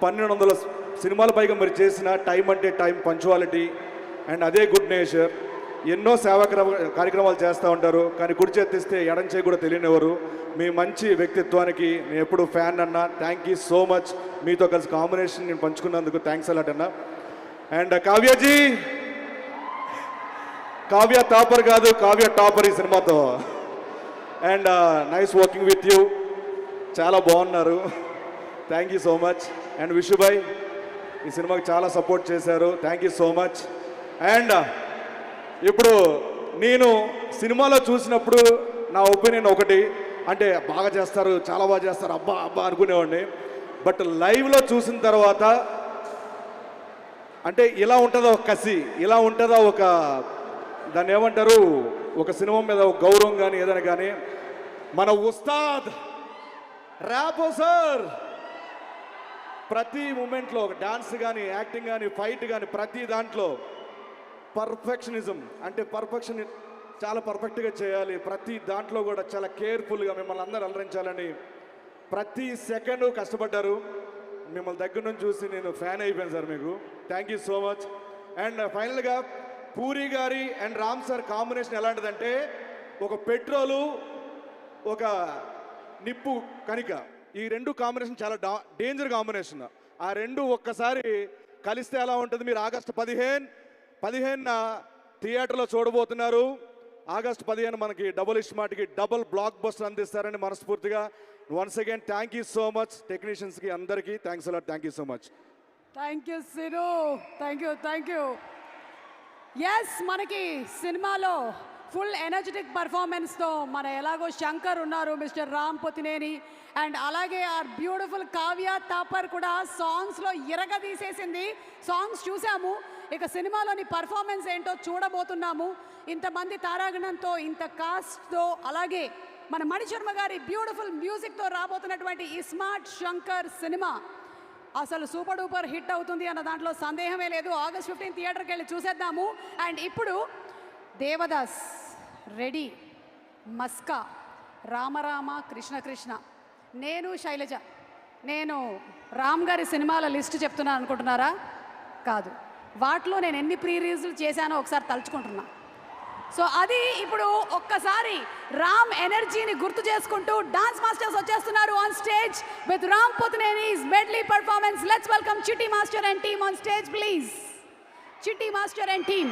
1200 సినిమాల పైగా మీరు చేసిన టైం అంటే టైం, పంచువాలిటీ అండ్ అదే గుడ్ నేచర్. ఎన్నో సేవా కార్యక్రమాలు చేస్తూ ఉంటారు, కానీ కుడి చేతిస్తే ఎడం చేయి కూడా తెలియనివ్వరు. మీ మంచి వ్యక్తిత్వానికి నేను ఎప్పుడు ఫ్యాన్ అన్నా. Thank you so much. మీతో కలిసి కాంబినేషన్ నేను పంచుకున్నందుకు థ్యాంక్స్ అలాట్ అన్న. అండ్ కావ్యాజీ, కావ్య టాపర్ కాదు, కావ్య టాపర్ ఈ సినిమాతో. And nice working with you, చాలా బాగున్నారు. Thank you so much. And విషుభాయ్ ఈ సినిమాకి చాలా సపోర్ట్ చేశారు. Thank you so much. And ఇప్పుడు నేను సినిమాలో చూసినప్పుడు నా ఒపీనియన్ ఒకటి, అంటే బాగా చేస్తారు, చాలా బాగా చేస్తారు, అబ్బా అబ్బా అనుకునేవాడిని. బట్ లైవ్లో చూసిన తర్వాత అంటే ఇలా ఉంటుందా ఒక కసి, ఇలా ఉంటుందా ఒక, దాన్ని ఏమంటారు, ఒక సినిమా మీద ఒక గౌరవం కానీ ఏదైనా కానీ మన ఉస్తాద్ ర్యాపో సార్ ప్రతి మూమెంట్లో ఒక డాన్స్ కానీ యాక్టింగ్ కానీ ఫైట్ కానీ ప్రతి దాంట్లో పర్ఫెక్షనిజం అంటే పర్ఫెక్షన్ చాలా పర్ఫెక్ట్గా చేయాలి, ప్రతి దాంట్లో కూడా చాలా కేర్ఫుల్గా మిమ్మల్ని అందరూ అలరించాలని ప్రతి సెకండ్ కష్టపడ్డారు. మిమ్మల్ని దగ్గర నుంచి చూసి నేను ఫ్యాన్ అయిపోయాను సార్, మీకు thank you so much. And ఫైనల్గా పూరి గారి అండ్ రామ్ సార్ కాంబినేషన్ ఎలాంటిదంటే ఒక పెట్రోలు ఒక నిప్పు కనిక, ఈ రెండు కాంబినేషన్ చాలా డేంజర్ కాంబినేషన్. ఆ రెండు ఒక్కసారి కలిస్తే ఎలా ఉంటుంది మీరు ఆగస్టు 15న థియేటర్లో చూడబోతున్నారు. ఆగస్టు 15 మనకి డబుల్ ఇస్మార్ట్కి డబుల్ బ్లాక్ బస్టర్ అందిస్తారని మనస్ఫూర్తిగా once again thank you so much టెక్నీషియన్స్కి అందరికీ thanks a lot, thank you so much. Thank you Sinu, thank you. Yes, మనకి సినిమాలో ఫుల్ ఎనర్జెటిక్ పర్ఫార్మెన్స్తో మన ఎలాగో శంకర్ ఉన్నారు, మిస్టర్ రామ్ పొతినేని, అండ్ అలాగే ఆర్ బ్యూటిఫుల్ కావ్య తాపర్ కూడా సాంగ్స్లో ఇరగదీసేసింది. సాంగ్స్ చూసాము, ఇక సినిమాలోని పర్ఫార్మెన్స్ ఏంటో చూడబోతున్నాము. ఇంతమంది తారాగణంతో, ఇంత కాస్ట్తో, అలాగే మన మణిశర్మ గారి బ్యూటిఫుల్ మ్యూజిక్తో రాబోతున్నటువంటి ఈ స్మార్ట్ శంకర్ సినిమా అసలు సూపర్ డూపర్ హిట్ అవుతుంది అన్న దాంట్లో సందేహమే లేదు. ఆగస్ట్ 15 థియేటర్కి వెళ్ళి చూసేద్దాము. అండ్ ఇప్పుడు దేవదాస్ రెడీ, మస్కా, రామరామ, కృష్ణ కృష్ణ, నేను శైలజ. నేను రామ్ గారి సినిమాల లిస్ట్ చెప్తున్నాను అనుకుంటున్నారా? కాదు, వాటిలో నేను ఎన్ని ప్రీ రిలీజ్లు చేశానో ఒకసారి తలుచుకుంటున్నా. సో అది ఇప్పుడు ఒక్కసారి రామ్ ఎనర్జీని గుర్తు చేసుకుంటూ డాన్స్ మాస్టర్స్ వచ్చేస్తున్నారు ఆన్ స్టేజ్ విత్ రామ్ పొతినేని's medley performance. Let's welcome Chitti Master and team on stage, please. Chitti Master and team.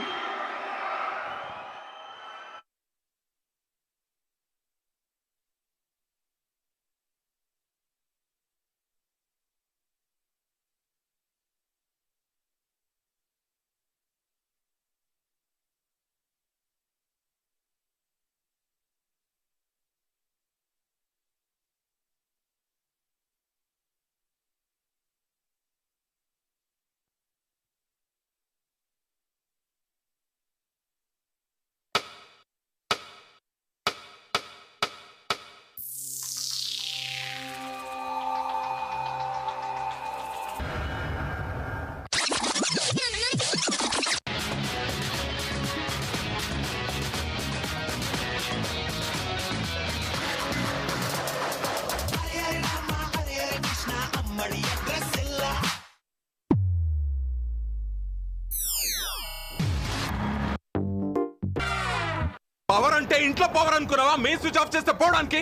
Power అంటే ఇంట్లో పవర్ అనుకున్నావా? మెయిన్ స్విచ్ ఆఫ్ చేస్తే పోవడానికి.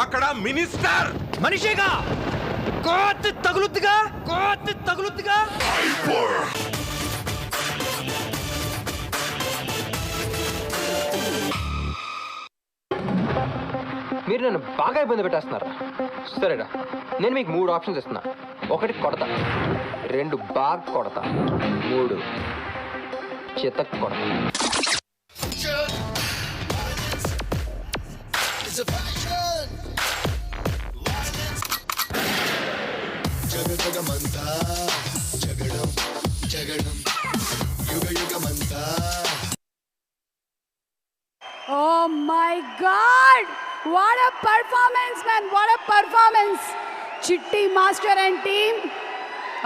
అక్కడ మినిస్టర్ మనిషిగా కోతి తగులుద్దిగా. మీరు నన్ను బాగా ఇబ్బంది పెట్టేస్తున్నారు. సరేనా, నేను మీకు 3 ఆప్షన్స్ ఇస్తున్నా. 1 కొడతా, 2 బాగా కొడతా, 3 చితక్ కొడతా. జగమంతా జగడం యుగమంతా. Oh my God! What a performance, man! What a performance! Chitti Master and team.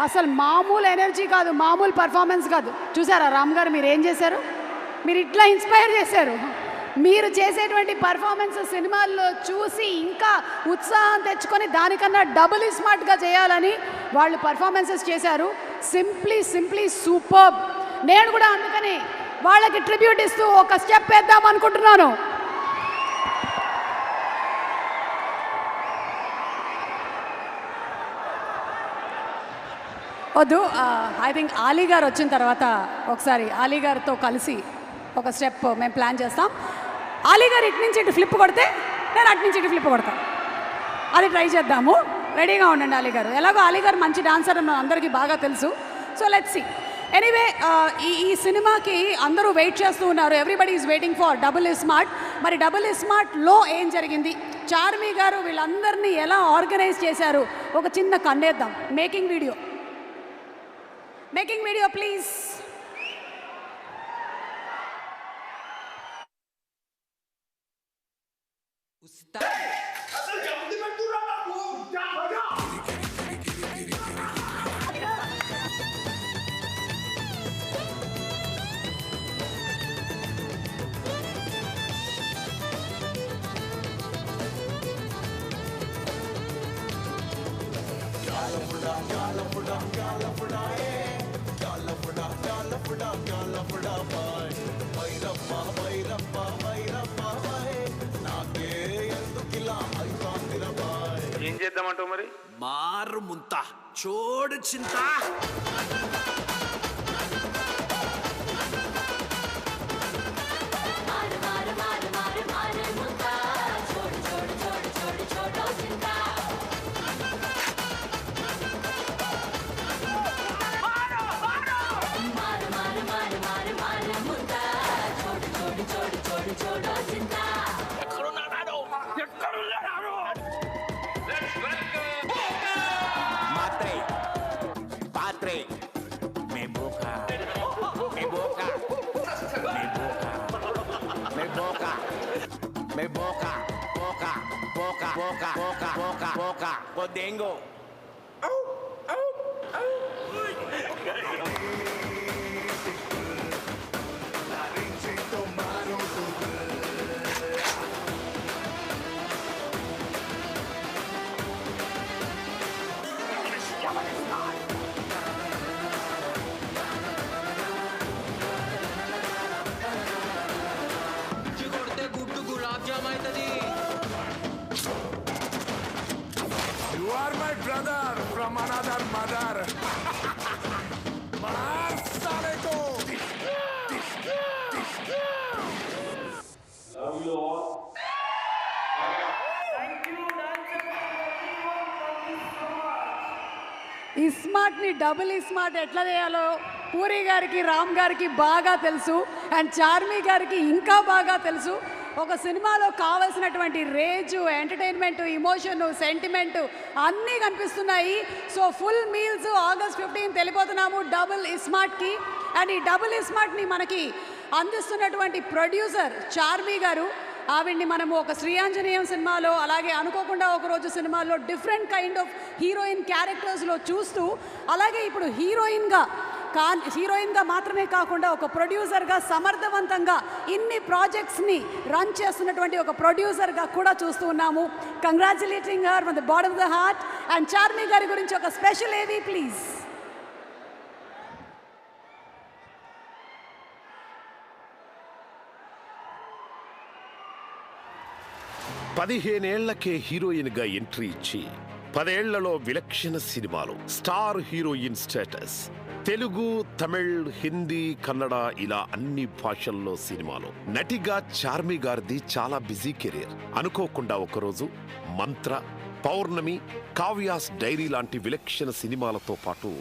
అసలు మామూలు ఎనర్జీ కాదు, మామూలు పర్ఫార్మెన్స్ కాదు. చూసారా రామ్ గారు మీరు ఏం చేశారు? మీరు ఇట్లా ఇన్స్పైర్ చేశారు. మీరు చేసేటువంటి పర్ఫార్మెన్స్ సినిమాల్లో చూసి ఇంకా ఉత్సాహం తెచ్చుకొని దానికన్నా డబుల్ స్మార్ట్గా చేయాలని వాళ్ళు పర్ఫార్మెన్సెస్ చేశారు. Simply superb. నేను కూడా అందుకని వాళ్ళకి ట్రిబ్యూట్ ఇస్తూ ఒక స్టెప్ వేద్దాం అనుకుంటున్నాను. వద్దు, ఐ థింక్ ఆలీ గారు వచ్చిన తర్వాత ఒకసారి ఆలీ గారితో కలిసి ఒక స్టెప్ మేము ప్లాన్ చేస్తాం. ఆలీ గారు ఇటు నుంచి ఇటు ఫ్లిప్ కొడితే నేను అటు నుంచి ఇటు ఫ్లిప్ కొడతాను. అది ట్రై చేద్దాము. రెడీగా ఉండండి ఆలీ గారు. ఎలాగో ఆలీ గారు మంచి డాన్సర్ అని అందరికీ బాగా తెలుసు. So let's see. ఎనీవే, ఈ సినిమాకి అందరూ వెయిట్ చేస్తూ ఉన్నారు. Everybody is waiting for double smart. మరి డబుల్ స్మార్ట్లో ఏం జరిగింది, చార్మి గారు వీళ్ళందరినీ ఎలా ఆర్గనైజ్ చేశారు, ఒక చిన్న కండేద్దాం. Making video please. ఏం చేద్దామంటావు మరి? మారు ముంత చోడు చింత Me boca, boca, boca, boca, boca, boca, boca, podengo. You are my brother from another mother. मार साले को. Love you all. ఇస్మార్ట్ని డబుల్ ఇస్మార్ట్ ఎట్లా చేయాలో పూరి గారికి రామ్ గారికి బాగా తెలుసు అండ్ చార్మి గారికి ఇంకా బాగా తెలుసు. ఒక సినిమాలో కావాల్సినటువంటి రేంజ్, ఎంటర్టైన్మెంట్, ఇమోషన్, సెంటిమెంట్ అన్నీ కనిపిస్తున్నాయి. సో ఫుల్ మీల్స్ August 15 వెళ్ళిపోతున్నాము డబుల్ ఇస్మార్ట్కి. అండ్ ఈ డబుల్ ఇస్మార్ట్ని మనకి అందిస్తున్నటువంటి ప్రొడ్యూసర్ చార్మి గారు. ఆవిడ్ని మనము ఒక శ్రీయాంజనేయం సినిమాలో, అలాగే అనుకోకుండా ఒకరోజు సినిమాలో డిఫరెంట్ కైండ్ ఆఫ్ హీరోయిన్ క్యారెక్టర్స్లో చూస్తూ, అలాగే ఇప్పుడు హీరోయిన్గా మాత్రమే కాకుండా ఒక ప్రొడ్యూసర్గా సమర్థవంతంగా ఇన్ని ప్రాజెక్ట్స్ని రన్ చేస్తున్నటువంటి ఒక ప్రొడ్యూసర్గా కూడా చూస్తూ ఉన్నాము. Congratulating her from the bottom of the heart. And Charmi గారి గురించి ఒక స్పెషల్ ఏవి ప్లీజ్. పదిహేనేళ్లకే హీరోయిన్గా ఎంట్రీ ఇచ్చి 10 ఏళ్లలో విలక్షణ సినిమాలు, star heroine status, Telugu, Tamil, Hindi, Kannada ఇలా అన్ని భాషల్లో సినిమాలు. నటిగా చార్మి గారిది చాలా బిజీ కెరీర్. అనుకోకుండా ఒకరోజు మంత్ర, పౌర్ణమి, కావ్యాస్ డైరీ లాంటి విలక్షణ సినిమాలతో పాటు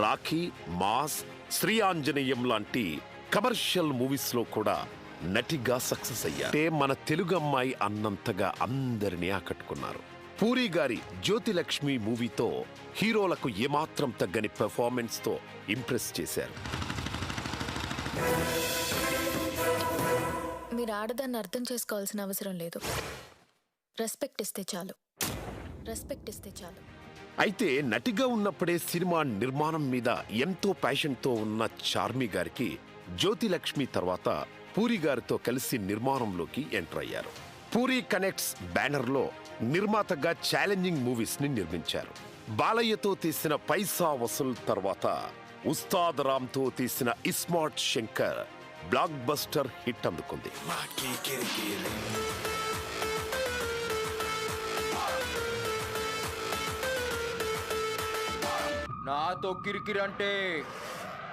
రాఖీ, మాస్, శ్రీ ఆంజనేయం లాంటి కమర్షియల్ మూవీస్లో కూడా నటిగా సక్సెస్ అయ్యారు. మన తెలుగు అమ్మాయి అన్నంతగా అందరినీ ఆకట్టుకున్నారు. పూరి గారి జ్యోతిలక్ష్మి మూవీతో హీరోలకు ఏమాత్రం తగ్గని పెర్ఫార్మెన్స్ తో ఇంప్రెస్ చేశారు. మీరు ఆడదాన్ని అర్థం చేసుకోవాల్సిన అవసరం లేదు. రెస్పెక్ట్ ఇస్తే చాలు. రెస్పెక్ట్ ఇస్తే చాలు. అయితే నటిగా ఉన్నప్పుడే సినిమా నిర్మాణం మీద ఎంతో ప్యాషన్తో ఉన్న చార్మి గారికి జ్యోతిలక్ష్మి తర్వాత పూరి గారితో కలిసి నిర్మాణంలోకి ఎంటర్ అయ్యారు. పూరి కనెక్ట్స్ బ్యానర్లో నిర్మాతగా ఛాలెంజింగ్ మూవీస్ ని నిర్మించారు. బాలయ్యతో తీసిన పైసా వసూల్ తర్వాత ఉస్తాద్ రామ్తో తీసిన iSmart Shankar block buster hit అందుకుంది. నాతో కిరికిరి అంటే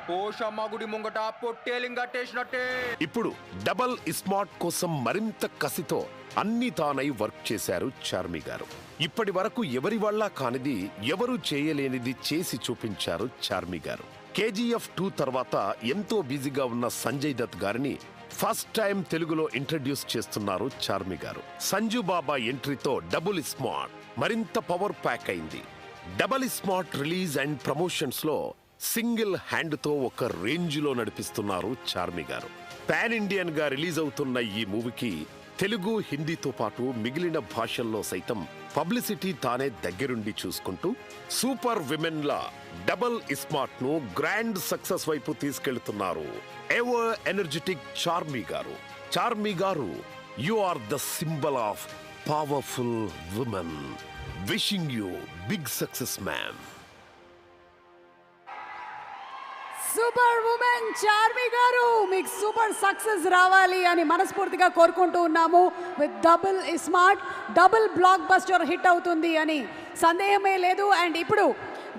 పోషమ్మ గుడి ముంగట పొట్టేలింగట్టేసినట్టే. ఇప్పుడు డబల్ ఇస్మార్ట్ కోసం మరింత కసితో అన్ని తానై వర్క్ చేశారు చార్మి గారు. ఇప్పటి వరకు ఎవరి వల్ల కానిది, ఎవరు చేయలేనిది చేసి చూపించారు చార్మి గారు. KGF 2 తర్వాత ఎంతో బిజీగా ఉన్న సంజయ్ దత్ గారిని ఫస్ట్ టైం తెలుగులో ఇంట్రడ్యూస్ చేస్తున్నారు చార్మి గారు. సంజు బాబా ఎంట్రీతో డబుల్ స్మార్ట్ మరింత పవర్ ప్యాక్ అయింది. Double smart release and promotions లో సింగిల్ హ్యాండ్ తో ఒక రేంజ్ లో నడిపిస్తున్నారు చార్మి గారు. పాన్ ఇండియన్ గా రిలీజ్ అవుతున్న ఈ మూవీకి తెలుగు హిందీతో పాటు మిగిలిన భాషల్లో సైతం పబ్లిసిటీ తానే దగ్గరుండి చూసుకుంటూ సూపర్ విమెన్ లా డబుల్ ఇస్మార్ట్ ను గ్రాండ్ సక్సెస్ వైపు తీసుకెళ్తున్నారు ever energetic Charmi garu. Charmi garu, you are the symbol of powerful women. Wishing you big success ma'am. Super woman Charmi garu, మీకు సూపర్ సక్సెస్ రావాలి అని మనస్ఫూర్తిగా కోరుకుంటూ ఉన్నాము. With double smart, double blockbuster hit అవుతుంది అని సందేహమే లేదు. అండ్ ఇప్పుడు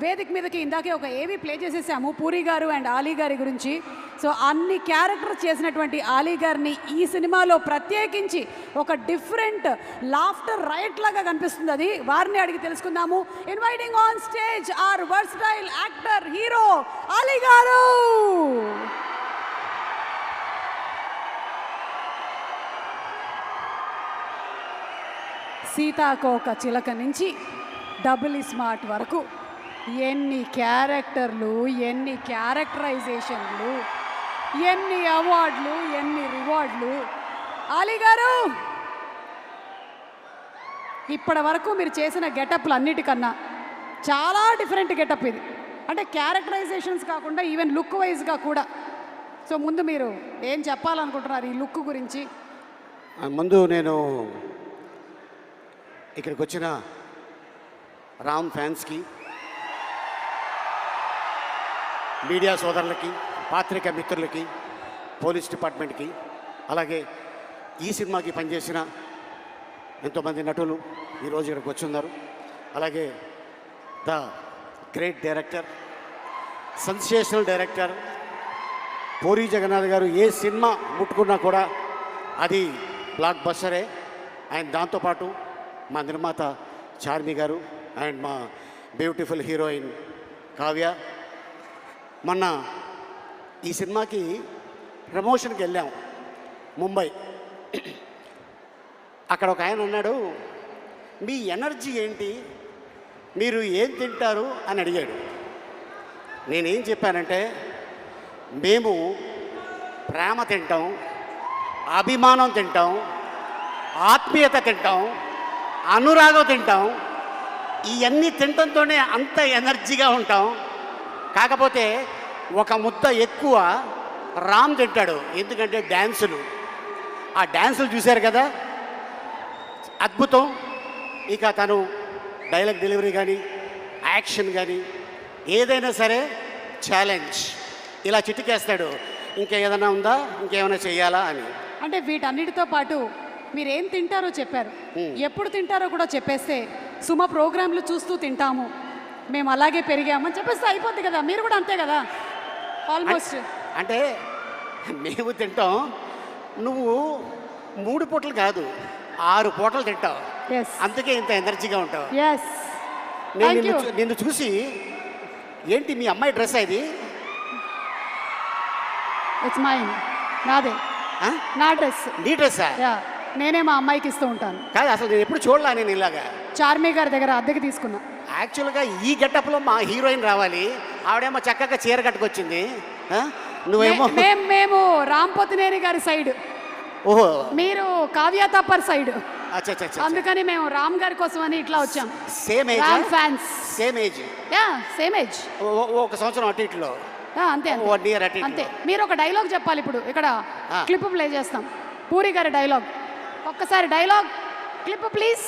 వేదిక మీదకి ఇందాకే ఒక ఏవి ప్లే చేసేసాము పూరి గారు అండ్ ఆలీ గారి గురించి. సో అన్ని క్యారెక్టర్ చేసినటువంటి ఆలీ గారిని ఈ సినిమాలో ప్రత్యేకించి ఒక డిఫరెంట్ లాఫ్టర్ రైట్ లాగా కనిపిస్తుంది. అది వారిని అడిగి తెలుసుకుందాము. Inviting on stage our versatile actor hero Ali garu. సీతాకోక చిలక నుంచి డబుల్ స్మార్ట్ వరకు ఎన్ని క్యారెక్టర్లు, ఎన్ని క్యారెక్టరైజేషన్లు, ఎన్ని అవార్డులు, ఎన్ని రివార్డులు. ఆలీ గారు, ఇప్పటి వరకు మీరు చేసిన గెటప్లు అన్నిటికన్నా చాలా డిఫరెంట్ గెటప్ ఇది. అంటే క్యారెక్టరైజేషన్స్ కాకుండా ఈవెన్ లుక్ వైజ్గా కూడా. సో ముందు మీరు ఏం చెప్పాలనుకుంటున్నారు ఈ లుక్ గురించి? ముందు నేను ఇక్కడికి వచ్చిన రామ్ ఫ్యాన్స్కి, మీడియా సోదరులకి, పాత్రికా మిత్రులకి, పోలీస్ డిపార్ట్మెంట్కి, అలాగే ఈ సినిమాకి పనిచేసిన ఎంతోమంది నటులు ఈరోజు ఇక్కడికి వచ్చి ఉన్నారు. అలాగే the great director, sensational director Puri Jagannadh garu ఏ సినిమా ముట్టుకున్నా కూడా అది బ్లాక్ బస్టరే. అండ్ దాంతోపాటు మా నిర్మాత చార్మి గారు అండ్ మా బ్యూటిఫుల్ హీరోయిన్ కావ్య. మొన్న ఈ సినిమాకి ప్రమోషన్కి వెళ్ళాం ముంబై. అక్కడ ఒక ఆయన అన్నాడు, మీ ఎనర్జీ ఏంటి, మీరు ఏం తింటారు అని అడిగాడు. నేనేం చెప్పానంటే, మేము ప్రేమ తింటాం, అభిమానం తింటాం, ఆత్మీయత తింటాం, అనురాగం తింటాం. ఇవన్నీ తినటంతోనే అంత ఎనర్జీగా ఉంటాం. కాకపోతే ఒక ముద్ద ఎక్కువ రామ్ తింటాడు, ఎందుకంటే డ్యాన్సులు. ఆ డ్యాన్సులు చూశారు కదా, అద్భుతం. ఇక తను డైలాగ్ డెలివరీ కానీ, యాక్షన్ కానీ, ఏదైనా సరే ఛాలెంజ్. ఇలా చిటికేస్తాడు, ఇంకా ఏదైనా ఉందా, ఇంకేమైనా చెయ్యాలా అని. అంటే వీటన్నిటితో పాటు మీరేం తింటారో చెప్పారు, ఎప్పుడు తింటారో కూడా చెప్పేస్తే సుమ ప్రోగ్రాంలు చూస్తూ తింటాము, మేము అలాగే పెరిగామని చెప్పేస్తే అయిపోద్ది కదా. మీరు కూడా అంతే కదా ఆల్మోస్ట్. అంటే మేము తింటాం, నువ్వు 3 పూటలు కాదు 6 పూటలు తింటావు, అందుకే ఇంత ఎనర్జీగా ఉంటావు. నేను నిన్ను చూసి, ఏంటి మీ అమ్మాయి డ్రెస్ ఇది? ఇట్స్ మైన్, నాదే, నా డ్రెస్. నీ డ్రెస్సా? నేనే మా అమ్మాయికి ఇస్తూ ఉంటాను. కాదు, అసలు నేను ఎప్పుడు చూడలా నేను ఇలాగా. చార్మి గారి దగ్గర అద్దెకి తీసుకున్నా. యాక్చువల్గా ఈ గెటప్లో మా హీరోయిన్ రావాలి, ఆవిడేమో చక్కగా చీర కట్టుకొచ్చింది, నువ్వేమో మేము రామ్ పోతినేని గారి సైడ్, ఓహో మీరు కావ్య తాపర్ సైడ్. అచ్చా, అందుకని మేము రామ్ గారి కోసం అని ఇట్లా వచ్చాం. Same age, Ram fans. Same age, same age, ఒక సంవత్సరం అటు ఇట్లో. అంతే 1 year అటు అంతే. మీరు ఒక డైలాగ్ చెప్పాలి ఇప్పుడు. ఇక్కడ క్లిప్ ప్లే చేస్తాం, పూరి గారి డైలాగ్. ఒక్కసారి డైలాగ్ క్లిప్ ప్లీజ్.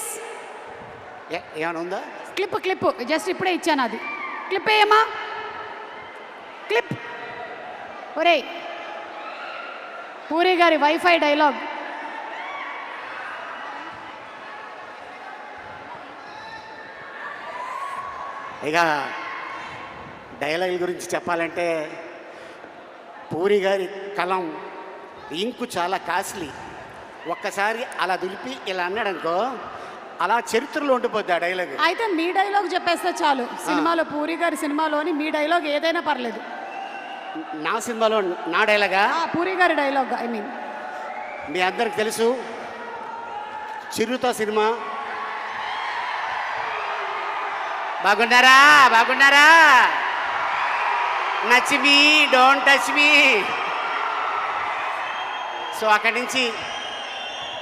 ఏమైనా ఉందా? క్లిప్ జస్ట్ ఇప్పుడే ఇచ్చాను, అది క్లిప్ ఏమా, క్లిప్. ఒరే పూరి గారి వైఫై డైలాగ్. ఇక డైలాగ్ గురించి చెప్పాలంటే, పూరి గారి కలం ఇంకు చాలా కాస్ట్లీ. ఒక్కసారి అలా దులిపి ఇలా అన్నాడనుకో, అలా చరిత్రలో ఉండిపోద్ది ఆ డైలాగ్. అయితే మీ డైలాగ్ చెప్పేస్తే చాలు. సినిమాలో పూరి గారి సినిమాలోని మీ డైలాగ్ ఏదైనా పర్లేదు. నా సినిమాలో నా డైలాగా? పూరి గారి డైలాగ్. ఐ మీన్ మీ అందరికి తెలుసు, చిరుత సినిమా. బాగున్నారా? నచ్ మీ, డోంట్ టచ్ మీ. సో అక్కడి నుంచి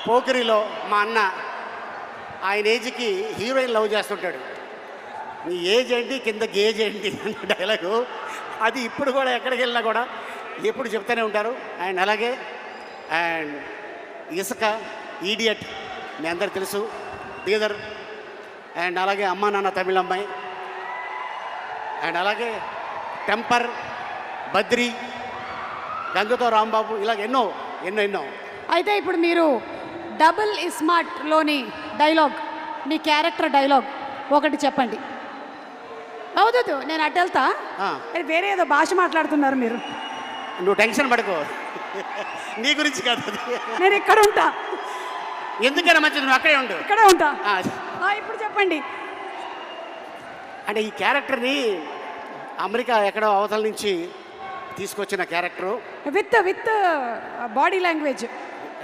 పోకిరిలో మా అన్న ఆయన ఏజ్కి హీరోయిన్ లవ్ చేస్తుంటాడు. నీ ఏజ్ ఏంటి కింద గేజ్ ఏంటి అన్న డైలాగు అది ఇప్పుడు కూడా ఎక్కడికి వెళ్ళినా కూడా ఎప్పుడు చెప్తూనే ఉంటారు. అండ్ అలాగే అండ్ ఇసుక, ఈడియట్ మీ అందరికి తెలుసు, బీదర్, అండ్ అలాగే అమ్మా నాన్న తమిళ అమ్మాయి, అండ్ అలాగే టెంపర్, బద్రి, గంగతో రాంబాబు, ఇలాగ ఎన్నో ఎన్నో ఎన్నో. అయితే ఇప్పుడు మీరు డబుల్ ఇస్మార్ట్లోని డైలాగ్, మీ క్యారెక్టర్ డైలాగ్ ఒకటి చెప్పండి. అవుతుంది, నేను అటు వెళ్తా. వేరే ఏదో భాష మాట్లాడుతున్నారు మీరు. నువ్వు టెన్షన్ పడుకో, నీ గురించి కాదు, నేను ఇక్కడ ఉంటా. ఎందుకైనా మంచిది, నువ్వు అక్కడే ఉండు. ఇక్కడే ఉంటా. ఇప్పుడు చెప్పండి. అంటే ఈ క్యారెక్టర్ని అమెరికా ఎక్కడో అవతల నుంచి తీసుకొచ్చిన character. With body language.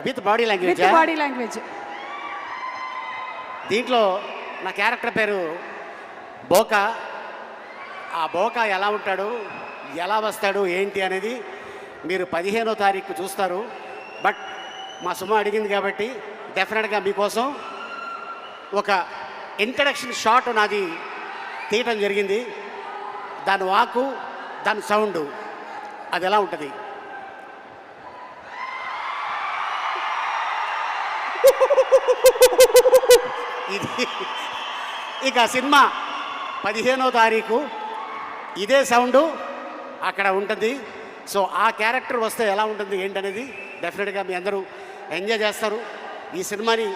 With body language. Body language. దీంట్లో నా క్యారెక్టర్ పేరు బోకా. ఆ బోకా ఎలా ఉంటాడు, ఎలా వస్తాడు, ఏంటి అనేది మీరు 15వ తారీఖు చూస్తారు. బట్ మా సుమ అడిగింది కాబట్టి డెఫినెట్గా మీకోసం ఒక ఇంట్రడక్షన్ షాట్ నాది తీయటం జరిగింది. దాని వాకు, దాని సౌండ్ అది ఎలా ఉంటుంది. ఇది ఇక సినిమా 15వ తారీఖు ఇదే సౌండ్ అక్కడ ఉంటుంది. సో ఆ క్యారెక్టర్ వస్తే ఎలా ఉంటుంది ఏంటనేది డెఫినెట్గా మీ అందరూ ఎంజాయ్ చేస్తారు. ఈ సినిమాని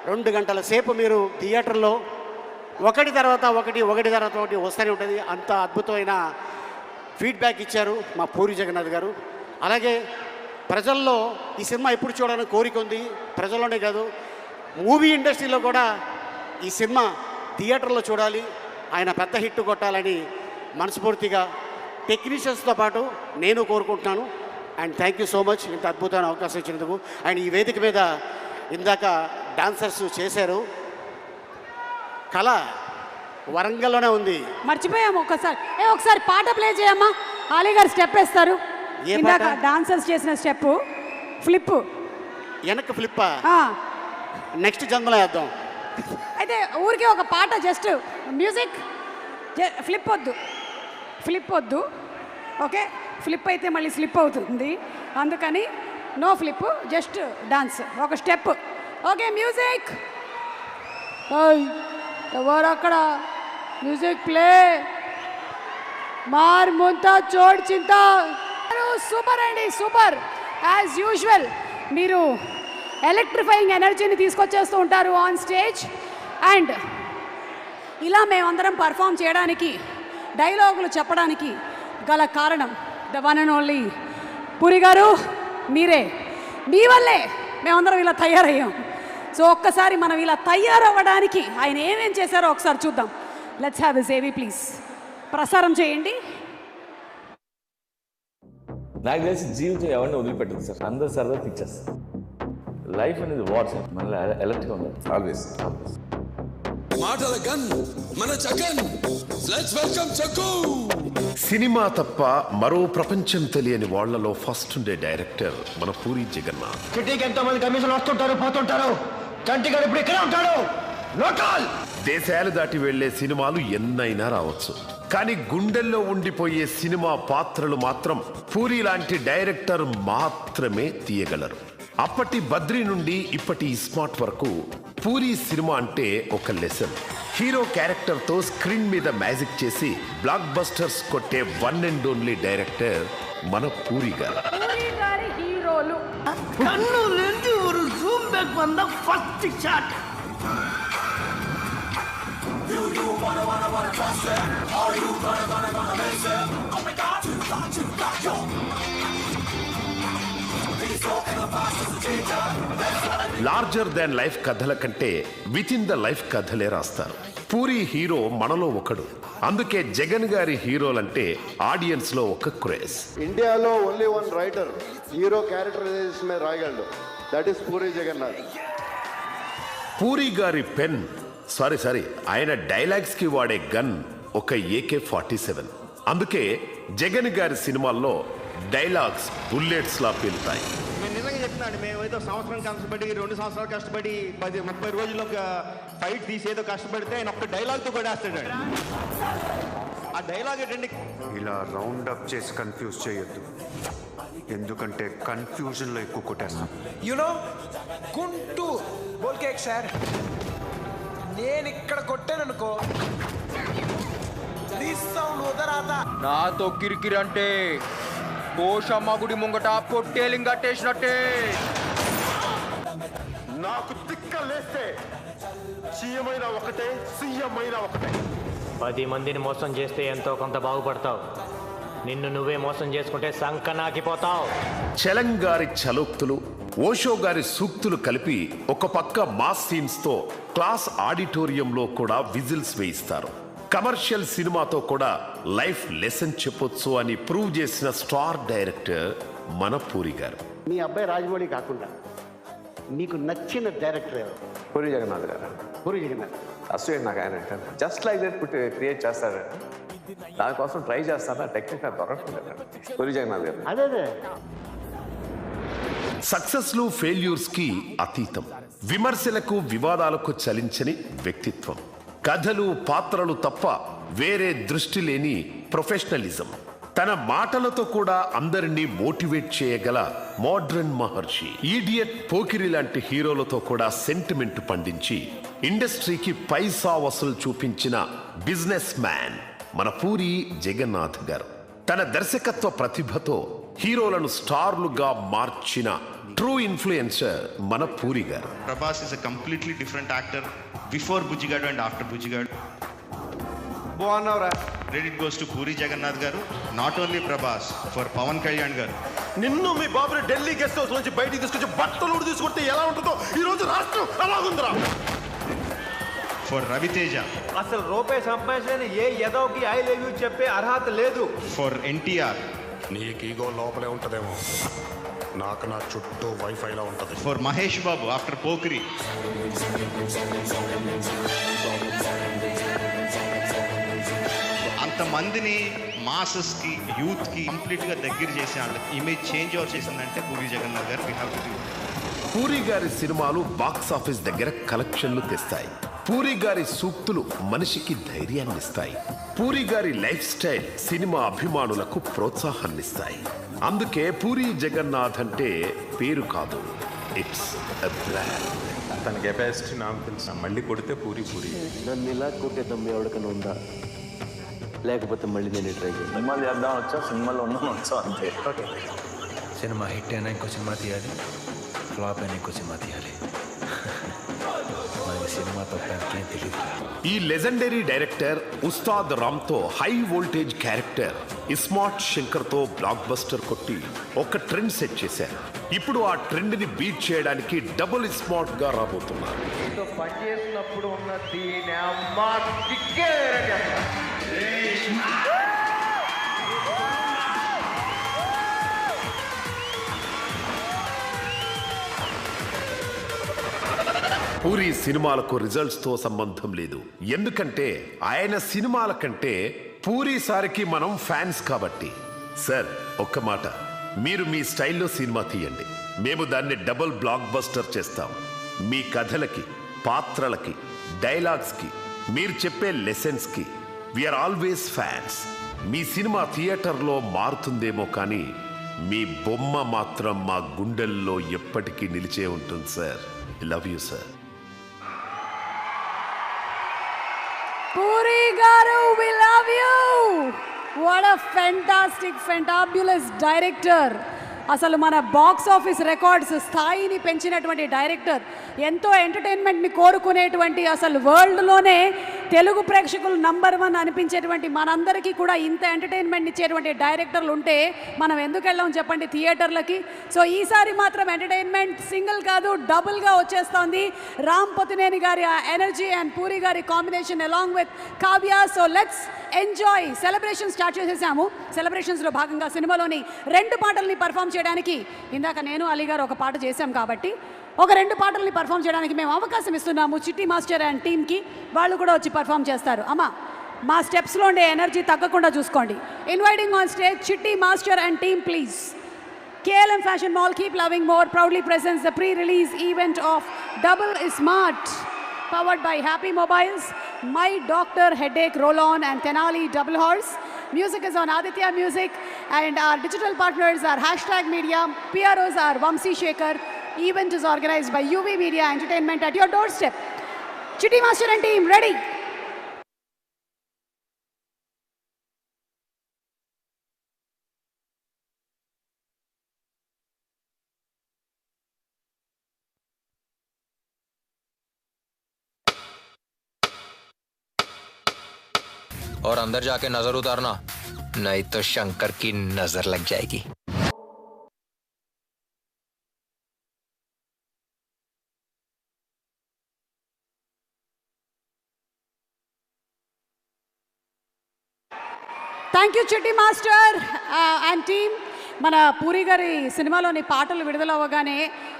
2 గంటల సేపు మీరు థియేటర్లో ఒకటి తర్వాత ఒకటి వస్తూనే ఉంటుంది. అంత అద్భుతమైన ఫీడ్బ్యాక్ ఇచ్చారు మా పూరి జగన్నాథ్ గారు. అలాగే ప్రజల్లో ఈ సినిమా ఎప్పుడు చూడాలని కోరిక ఉంది. ప్రజల్లోనే కాదు, మూవీ ఇండస్ట్రీలో కూడా ఈ సినిమా థియేటర్లో చూడాలి, ఆయన పెద్ద హిట్ కొట్టాలని మనస్ఫూర్తిగా టెక్నీషియన్స్తో పాటు నేను కోరుకుంటున్నాను. And thank you so much ఇంత అద్భుతమైన అవకాశం ఇచ్చినందుకు. అండ్ ఈ వేదిక మీద ఇందాక డాన్సర్స్ చేశారు. కళ వరంగల్లోనే ఉంది. మర్చిపోయాము. ఒకసారి పాట ప్లే చేయమ్మా. ఆలీ గారు స్టెప్ వేస్తారు. ఇందాక డాన్సర్స్ చేసిన స్టెప్ ఫ్లిప్, వెనక్కి ఫ్లిప్పా? నెక్స్ట్ జన్మలో వేద్దాం. అయితే ఊరికే ఒక పాట, జస్ట్ మ్యూజిక్, ఫ్లిప్ వద్దు. ఓకే, ఫ్లిప్ అయితే మళ్ళీ స్లిప్ అవుతుంది, అందుకని నో ఫ్లిప్, జస్ట్ డాన్స్, ఒక స్టెప్. Okay, music. ఎవరు అక్కడ? Music play. మార్ ముంతా చోడ్ చింత. సూపర్ అండి, సూపర్. యాజ్ యూజువల్ మీరు ఎలక్ట్రిఫైయింగ్ ఎనర్జీని తీసుకొచ్చేస్తూ ఉంటారు ఆన్ స్టేజ్. అండ్ ఇలా మేమందరం పర్ఫామ్ చేయడానికి, డైలాగులు చెప్పడానికి గల కారణం the one and only puri గారు, మీరే. మీ వల్లే మేమందరం ఇలా తయారయ్యాం. సో ఒక్కసారి మనం ఇలా తయారవ్వడానికి ఆయన ఏమేం చేశారో ఒకసారి చూద్దాం. లెట్స్ హ్యావ్ హిస్ ఏవి ప్లీజ్. ప్రసారం చేయండి. నాకు తెలిసి జీవితం ఎవరిని వదిలిపెట్టదు సార్, అందరు సరదా పిక్చర్స్. లైఫ్ అనేది వార్ సార్, మన ఎలర్ట్గా ఉండాలి ఆల్వేస్. మాటల గన్ మన చకన్. Let's welcome Chakku. సినిమా తప్ప మరో ప్రపంచం తెలియని వాళ్లలో ఫస్ట్ ఉండే డైరెక్టర్ మన పూరి జగన్నాథ్. సిటీకి ఎంతో మంది కమిషన్ వస్తుంటారు, పోతుంటారు. చంటిగాడు ఇప్పుడు ఇక్కడే ఉంటాడు. లోకల్. దేశాలు దాటి వెళ్లే సినిమాలు ఎన్నైనా రావచ్చు, కానీ గుండెల్లో ఉండిపోయే సినిమా పాత్రలు మాత్రం పూరి లాంటి డైరెక్టర్ మాత్రమే తీయగలరు. అప్పటి బద్రి నుండి ఇప్పటి స్మార్ట్ వరకు పూరి సినిమా అంటే ఒక లెసన్. హీరో క్యారెక్టర్తో స్క్రీన్ మీద మ్యాజిక్ చేసి బ్లాక్ బస్టర్స్ కొట్టే వన్ అండ్ ఓన్లీ డైరెక్టర్ మన పూరి గారు. హీరోలు కన్నులేంటి ஒரு Zoom back one the first shot. Larger than life కథల కంటే విత్ ఇన్ ద లైఫ్ కథలే రాస్తారు. పూరి హీరో మనలో ఒకడు, అందుకే జగన్ గారి హీరోలంటే ఆడియన్స్ లో ఒక క్రేజ్. ఇండియాలో only one writer hero characterization మీద రాయగలడు, దట్ ఈస్ పూరి జగన్నాథ్. పూరి గారి పెన్ సారీ ఆయన డైలాగ్స్ కి వాడే గన్ ఒక AK-47. అందుకే జగన్ గారి సినిమాల్లో డైలాగ్స్ బుల్లెట్స్ లా పేలుతాయి. నిజంగా చెప్తున్నాను, మేము ఏదో సంవత్సరం కష్టపడి 2 సంవత్సరాలు కష్టపడి 30 రోజుల్లో ఒక ఫైట్ తీసి ఏదో కష్టపడితే ఆయన ఒక్క డైలాగ్తో కొడేస్తాడు. ఆ డైలాగ్ ఏంటండి? ఇలా రౌండ్ అప్ చేసి కన్ఫ్యూజ్ చేయొద్దు, ఎందుకంటే కన్ఫ్యూజన్లో ఎక్కువ కొట్టేస్తాం. యునో గుంటూ బోల్కేక్ సార్, నేను ఇక్కడ కొట్టాననుకో సౌండ్ వదరాత. నాతో కిరికిరి అంటే పోషమ్మ గుడి ముంగట పొట్టేలింగ్ కట్టేసినట్టే. నాకు తిక్కలేస్తే సీఎం ఒకటే, సీఎం ఒకటే. 10 మందిని మోసం చేస్తే ఎంతో కొంత బాగుపడతావు. నిన్ను నువ్వే మోసం చేసుకుంటే సంకనాకిపోతావు. చలంగారి చలోక్తులు, ఓషో గారి సూక్తులు కలిపి ఒక పక్క మాస్ సీన్స్ తో క్లాస్ ఆడిటోరియంలో కూడా విజిల్స్ వేయిస్తారు. కమర్షియల్ సినిమాతో కూడా లైఫ్ లెసన్ చెప్పొచ్చు అని ప్రూవ్ చేసిన స్టార్ డైరెక్టర్ మన పూరి గారు. మీ అబ్బాయి రాజమౌళి కాకుండా మీకు నచ్చిన డైరెక్టర్ ఎవరు? పూరి జగన్నాథ్ గారు. పూరి జగన్నాథ్ అసలు నాకు ఆయన జస్ట్ లైక్ దట్ క్రియేట్ చేస్తాడు. దానికోసం ట్రై చేస్తాను, టెక్నిక్ నాకు దొరకట్లేదు. పూరి జగన్నాథ్ గారు అదే సక్సెస్లు ఫెయిల్యూర్స్ కి అతీతం, విమర్శలకు వివాదాలకు చలించని వ్యక్తిత్వం, కథలు పాత్రలు తప్ప వేరే దృష్టి లేని ప్రొఫెషనలిజం, తన మాటలతో కూడా అందరినీ మోటివేట్ చేయగల మోడ్రన్ మహర్షి, ఈడియట్, పోకిరి లాంటి హీరోలతో కూడా సెంటిమెంట్ పండించి ఇండస్ట్రీకి పైసా వసూలు చూపించిన బిజినెస్ మ్యాన్ మన పూరి జగన్నాథ్ గారు. తన దర్శకత్వ ప్రతిభతో హీరోలను స్టార్లుగా మార్చిన ట్రూ ఇన్ఫ్లుయెన్సర్ మన పూరి గారు. Prabhas is a completely different actor before Bujjigadu and after Bujjigadu. బాగున్నావురా. Credit goes to Puri Jagannadh గారు, not only Prabhas, for Pawan Kalyan గారు. నిన్ను మీ బాబుని ఢిల్లీ గెస్ట్ హౌస్ నుంచి బయటికి తీసుకొచ్చి బట్టలు తీసుకొస్తే ఎలా ఉంటుందో ఈ రోజు రాష్ట్రం అలాగుందిరా. ఫర్ రవితేజ, అసలు రూపాయి సంపాదించిన ఏ ఎదోకి ఐ లవ్ యూ చెప్పే అర్హత లేదు. ఫర్ ఎన్టీఆర్, నీకు ఈగో లోపలే ఉంటదేమో, నాకు నా చుట్టూ వైఫైలా ఉంటది. For Mahesh Babu after Pokiri. అంతమందిని మాసెస్కి, యూత్కి కంప్లీట్గా దగ్గర చేసే ఇమేజ్ చేంజ్ ఓవర్ చేసిందంటే పూరి జగన్నాథ్ గారు. We have to. పూరి గారి సినిమాలు బాక్స్ ఆఫీస్ దగ్గర కలెక్షన్లు తెస్తాయి. పూరి గారి సూక్తులు మనిషికి ధైర్యాన్ని ఇస్తాయి. పూరి గారి లైఫ్ స్టైల్ సినిమా అభిమానులకు ప్రోత్సాహాన్నిస్తాయి. అందుకే పూరి జగన్నాథ్ అంటే పేరు కాదు, ఇట్స్ ఎ బ్రాండ్. తన కెపాసిటీ నాకు తెలుసు. మళ్ళీ కొడితే పూరి పూరి. నన్ను ఇలా కొట్టే దమ్ము ఎవరికైనా ఉందా? లేకపోతే మళ్ళీ నేను ట్రై చేస్తాను. సినిమాలు చేద్దాం వచ్చా, సినిమాలో ఉన్నాను వచ్చా, అంతే. ఓకే, సినిమా హిట్ అయినా ఇంకో సినిమా తీయాలి, ఫ్లాప్ అయినా ఇంకో సినిమా తీయాలి. సినిమా తప్పకేం తెలియదు. ఈ లెజెండరీ డైరెక్టర్ ఉస్తాద్ రామ్తో హై వోల్టేజ్ క్యారెక్టర్ ఇస్మార్ట్ శంకర్తో బ్లాక్ బస్టర్ కొట్టి ఒక ట్రెండ్ సెట్ చేశారు. ఇప్పుడు ఆ ట్రెండ్ ని బీట్ చేయడానికి డబుల్ స్మార్ట్ గా రాబోతున్నారు. పని చేసినప్పుడు ఉన్న దీని అమ్మ పూరి సినిమాలకు రిజల్ట్స్ తో సంబంధం లేదు. ఎందుకంటే ఆయన సినిమాల కంటే పూరి సారికి మనం ఫ్యాన్స్ కాబట్టి. సార్, ఒక్క మాట, మీరు మీ స్టైల్లో సినిమా తీయండి, మేము దాన్ని డబుల్ బ్లాక్ బస్టర్ చేస్తాం. మీ కథలకి, పాత్రలకి, డైలాగ్స్కి, మీరు చెప్పే లెసన్స్కి వీఆర్ ఆల్వేస్ ఫ్యాన్స్. మీ సినిమా థియేటర్లో మారుతుందేమో కానీ మీ బొమ్మ మాత్రం మా గుండెల్లో ఎప్పటికీ నిలిచే ఉంటుంది sir. Love you sir. Puri Garu, we love you. What a fantastic, fantabulous director. అసలు మన బాక్స్ ఆఫీస్ రికార్డ్స్ స్థాయిని పెంచినటువంటి డైరెక్టర్, ఎంతో ఎంటర్టైన్మెంట్ని కోరుకునేటువంటి, అసలు వరల్డ్లోనే తెలుగు ప్రేక్షకులు నంబర్ 1 అనిపించేటువంటి మనందరికీ కూడా ఇంత ఎంటర్టైన్మెంట్ ఇచ్చేటువంటి డైరెక్టర్లు ఉంటే మనం ఎందుకు వెళ్ళాం చెప్పండి థియేటర్లకి. సో ఈసారి మాత్రం ఎంటర్టైన్మెంట్ సింగిల్ కాదు, డబుల్గా వచ్చేస్తోంది. రామ్ పోతినేని గారి ఎనర్జీ అండ్ పూరి గారి combination along with Kavya. So let's enjoy. Celebration start చేసేసాము. సెలబ్రేషన్స్లో భాగంగా సినిమాలోని 2 పాటల్ని పర్ఫామ్ చేయడానికి, ఇందాక నేను అలీ గారు ఒక పాట చేశాం కాబట్టి ఒక 2 పాటల్ని పర్ఫామ్ చేయడానికి మేము అవకాశం ఇస్తున్నాము చిట్టి మాస్టర్ అండ్ టీమ్కి. వాళ్ళు కూడా వచ్చి పర్ఫామ్ చేస్తారు. అమ్మా, మా స్టెప్స్లో ఉండే ఎనర్జీ తగ్గకుండా చూసుకోండి. ఇన్వైటింగ్ ఆన్ స్టేజ్ చిట్టి master and team please. KLM Fashion Mall, Keep Loving More proudly presents the pre-release event of Double Smart, powered by Happy Mobiles, My Doctor Headache Roll-On and Tenali Double Horse. Music is on Aditya Music, and our digital partners are #Media. PROs are Vamsi Shekhar. Event is organized by UV Media Entertainment at your doorstep. Chitti Master and team, ready? और अंदर जाके नजर उतारना, नहीं तो शंकर की नजर लग जाएगी. థ్యాంక్ యూ చిట్టి మాస్టర్ అండ్ టీమ్. మన పూరి గారి సినిమాలోని పాటలు విడుదల అవ్వగానే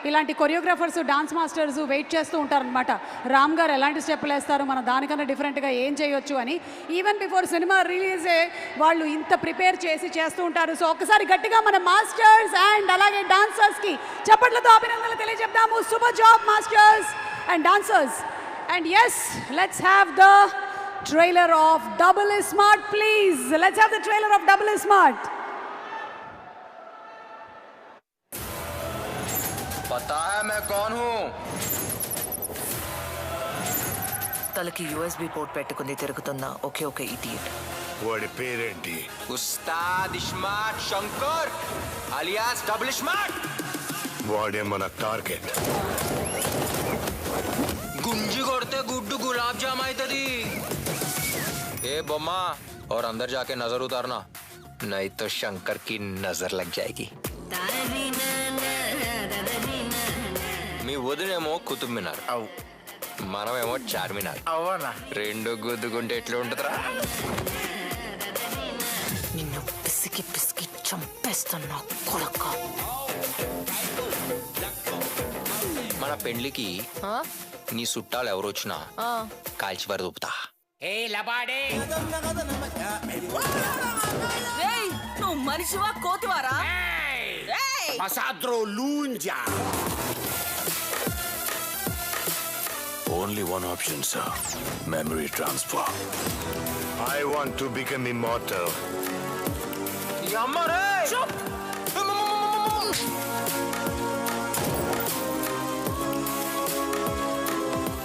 ఇలాంటి కొరియోగ్రాఫర్స్, డాన్స్ మాస్టర్స్ వెయిట్ చేస్తూ ఉంటారనమాట. రామ్ గారు ఎలాంటి స్టెప్పులు వేస్తారు, మనం దానికన్నా డిఫరెంట్గా ఏం చేయొచ్చు అని. ఈవెన్ బిఫోర్ సినిమా రిలీజే వాళ్ళు ఇంత ప్రిపేర్ చేస్తూ ఉంటారు. సో ఒక్కసారి గట్టిగా మన మాస్టర్స్ అండ్ అలాగే డాన్సర్స్కి చప్పట్లతో అభినందనలు తెలియజెప్తాము. Super job masters and dancers. And yes, let's have the trailer of Double Smart, please. Let's have the trailer of Double Smart. पता है मैं कौन हूँ? తలకి USB పోర్ట్ పెట్టుకుంది తిరుగుతున్న ఒకే ఒక ఇడియట్. వాడి పేరేంటి? Ustaad smart Shankar alias double smart. వాడే మన టార్గెట్. గుంజి కొడితే గుడ్డు గులాబ్ జామ్ అవుతుంది. ए बम्मा, और अंदर जाके नजर उतारना, नहीं तो शंकर की नजर लग जाएगी. మీ వదినేమో కుతుబ్ మినార్, మనమేమో చార్మినార్. రెండు గుద్దుకుంటే ఎట్లా ఉంటుందిరా? నిన్ను పిసికి పిసికి చంపేస్తున్నా కొడక. మన పెండ్లికి నీ చుట్టాలు ఎవరు వచ్చినా కాల్చి వరదూపుతా. నువ్వు మనిషివా కోతివారా? Only one option, sir. Memory transfer. I want to become immortal.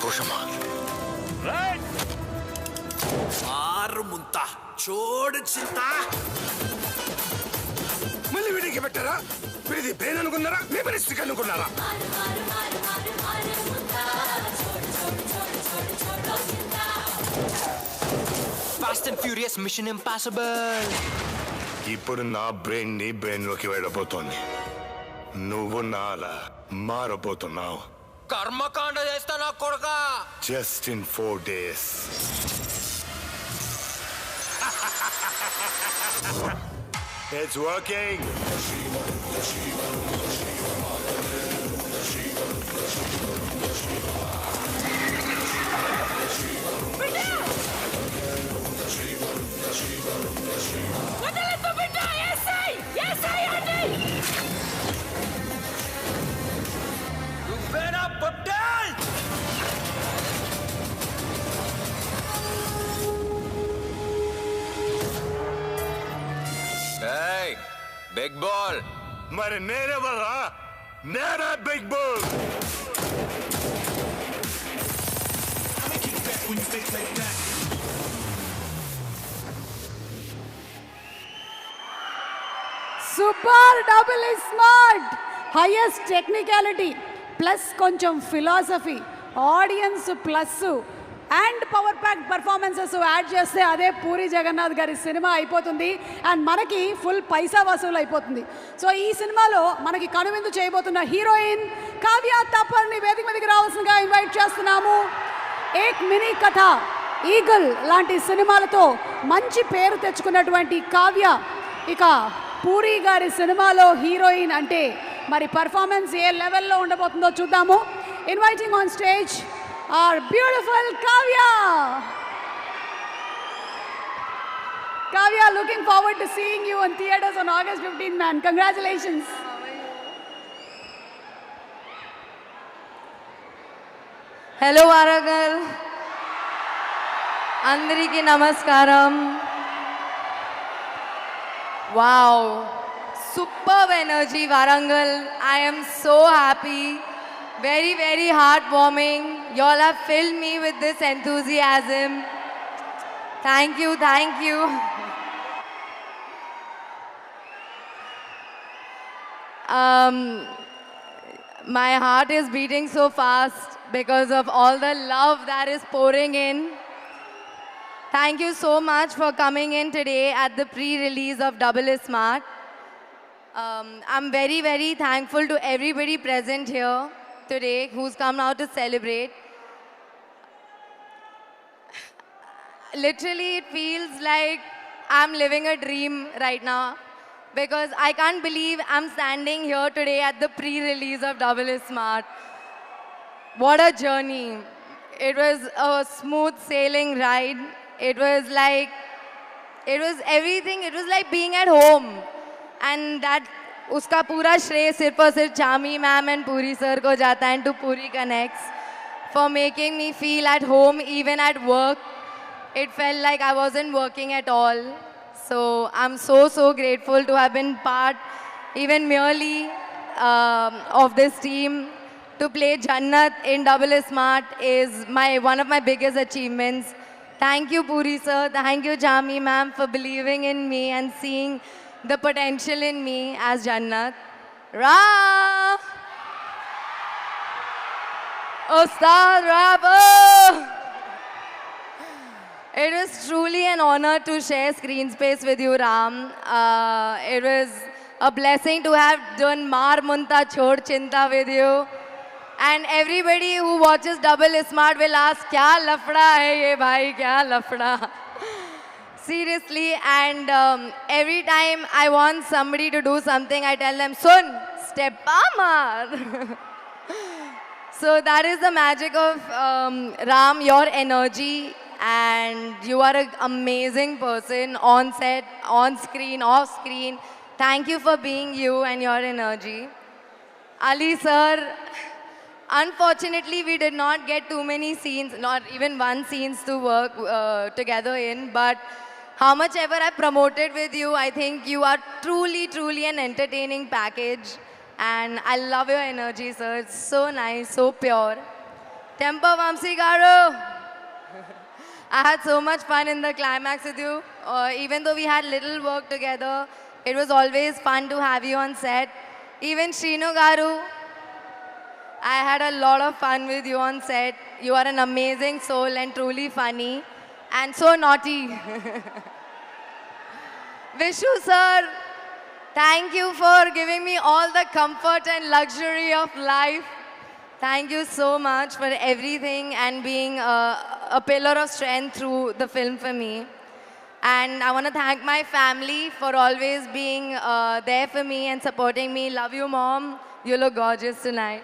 పుషమా ఆరు ముంత చూడు చింత. మళ్ళీ వీడికి పెట్టారా? వీడిది బ్రెయిన్ అనుకున్నారా? మెమరిస్టిక్ అనుకున్నారా? Fast and Furious Mission Impossible. ఇప్పుడు నా బ్రెయిన్ నీ బ్రెయిన్ లోకి వెళ్ళబోతోంది. నువ్వు నాలా మారబోతున్నావు. కర్మకాండ చేస్తా నా కొడుక. Just in 4 days. It's working. నువ్వేనా పటేల్? Big ball. మరి నేనెవరా? నేనే big ball. Super double smart. Highest technicality plus కొంచెం philosophy, audience plus and power pack performances add చేస్తే అదే పూరి జగన్నాథ్ గారి సినిమా అయిపోతుంది. అండ్ మనకి ఫుల్ పైసా వసూలు అయిపోతుంది. సో ఈ సినిమాలో మనకి కనువిందు చేయబోతున్న హీరోయిన్ కావ్య తాపర్ని వేదిక మీదకి రావాల్సిందిగా ఇన్వైట్ చేస్తున్నాము. ఏక్ మినీ కథ, ఈగల్ లాంటి సినిమాలతో మంచి పేరు తెచ్చుకున్నటువంటి కావ్య ఇక పూరి గారి సినిమాలో హీరోయిన్ అంటే మరి పర్ఫార్మెన్స్ ఏ లెవెల్లో ఉండబోతుందో చూద్దాము. Inviting on stage our beautiful Kavya. Kavya, looking forward to seeing you in theaters on August 15th, man. Congratulations. Hello Warangal, అందరికీ నమస్కారం. Wow, superb energy Warangal. I am so happy. Very, very heartwarming. You all have filled me with this enthusiasm. Thank you, thank you. My heart is beating so fast because of all the love that is pouring in. Thank you so much for coming in today at the pre-release of Double is Smart. I'm very, very thankful to everybody present here today who's come out to celebrate. Literally, it feels like I'm living a dream right now because I can't believe I'm standing here today at the pre-release of Double is Smart. What a journey. It was a smooth sailing ride. It was everything. It was like being at home. And that uska pura shrey sirf aur sirf Chami ma'am and Puri sir ko jata hai, and to Puri Connects for making me feel at home even at work. It felt like I wasn't working at all. So I'm so, so grateful to have been part even merely of this team. To play Jannat in Double is Smart is one of my biggest achievements. Thank you, Puri sir. Thank you, Chami ma'am, for believing in me and seeing the potential in me as Jannat. Ra! Ustad Rapper! It was truly an honor to share screen space with you, Ram. It was a blessing to have done Mar Munta Chhod Chinta with you. And everybody who watches Double is Smart will ask, kya lafda hai ye bhai, kya lafda? Seriously, and every time I want somebody to do something, I tell them, Sun, step Mar. So that is the magic of Ram, your energy, and you are an amazing person on set, on screen, off screen. Thank you for being you and your energy. Ali sir, unfortunately, we did not get too many scenes, not even one scenes to work together in, but how much ever I promoted with you, I think you are truly, truly an entertaining package. And I love your energy, sir. It's so nice, so pure. Tempo Vamsi Garu. I had so much fun in the climax with you. Even though we had little work together, it was always fun to have you on set. Even Shrinu Garu, I had a lot of fun with you on set. You are an amazing soul and truly funny and so naughty. Vishu sir, thank you for giving me all the comfort and luxury of life. Thank you so much for everything and being a pillar of strength through the film for me. And I want to thank my family for always being there for me and supporting me. Love you, Mom. You look gorgeous tonight.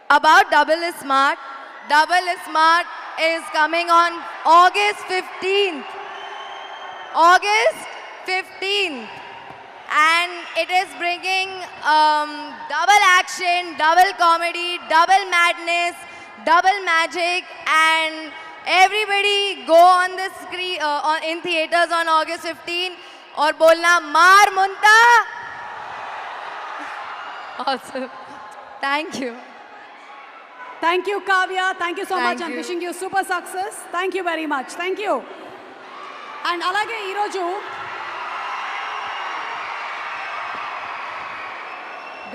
About Double is Smart. Double is Smart is coming on August 15th. August 15th. And it is bringing double action, double comedy, double madness, double magic, and everybody go on the screen in theaters on August 15th और बोलना मार मुंता. Awesome. Thank you. Thank you, Kavya. Thank you so Thank much. I'm you. wishing you super success. Thank you very much. Thank you. And అలాగే ఈరోజు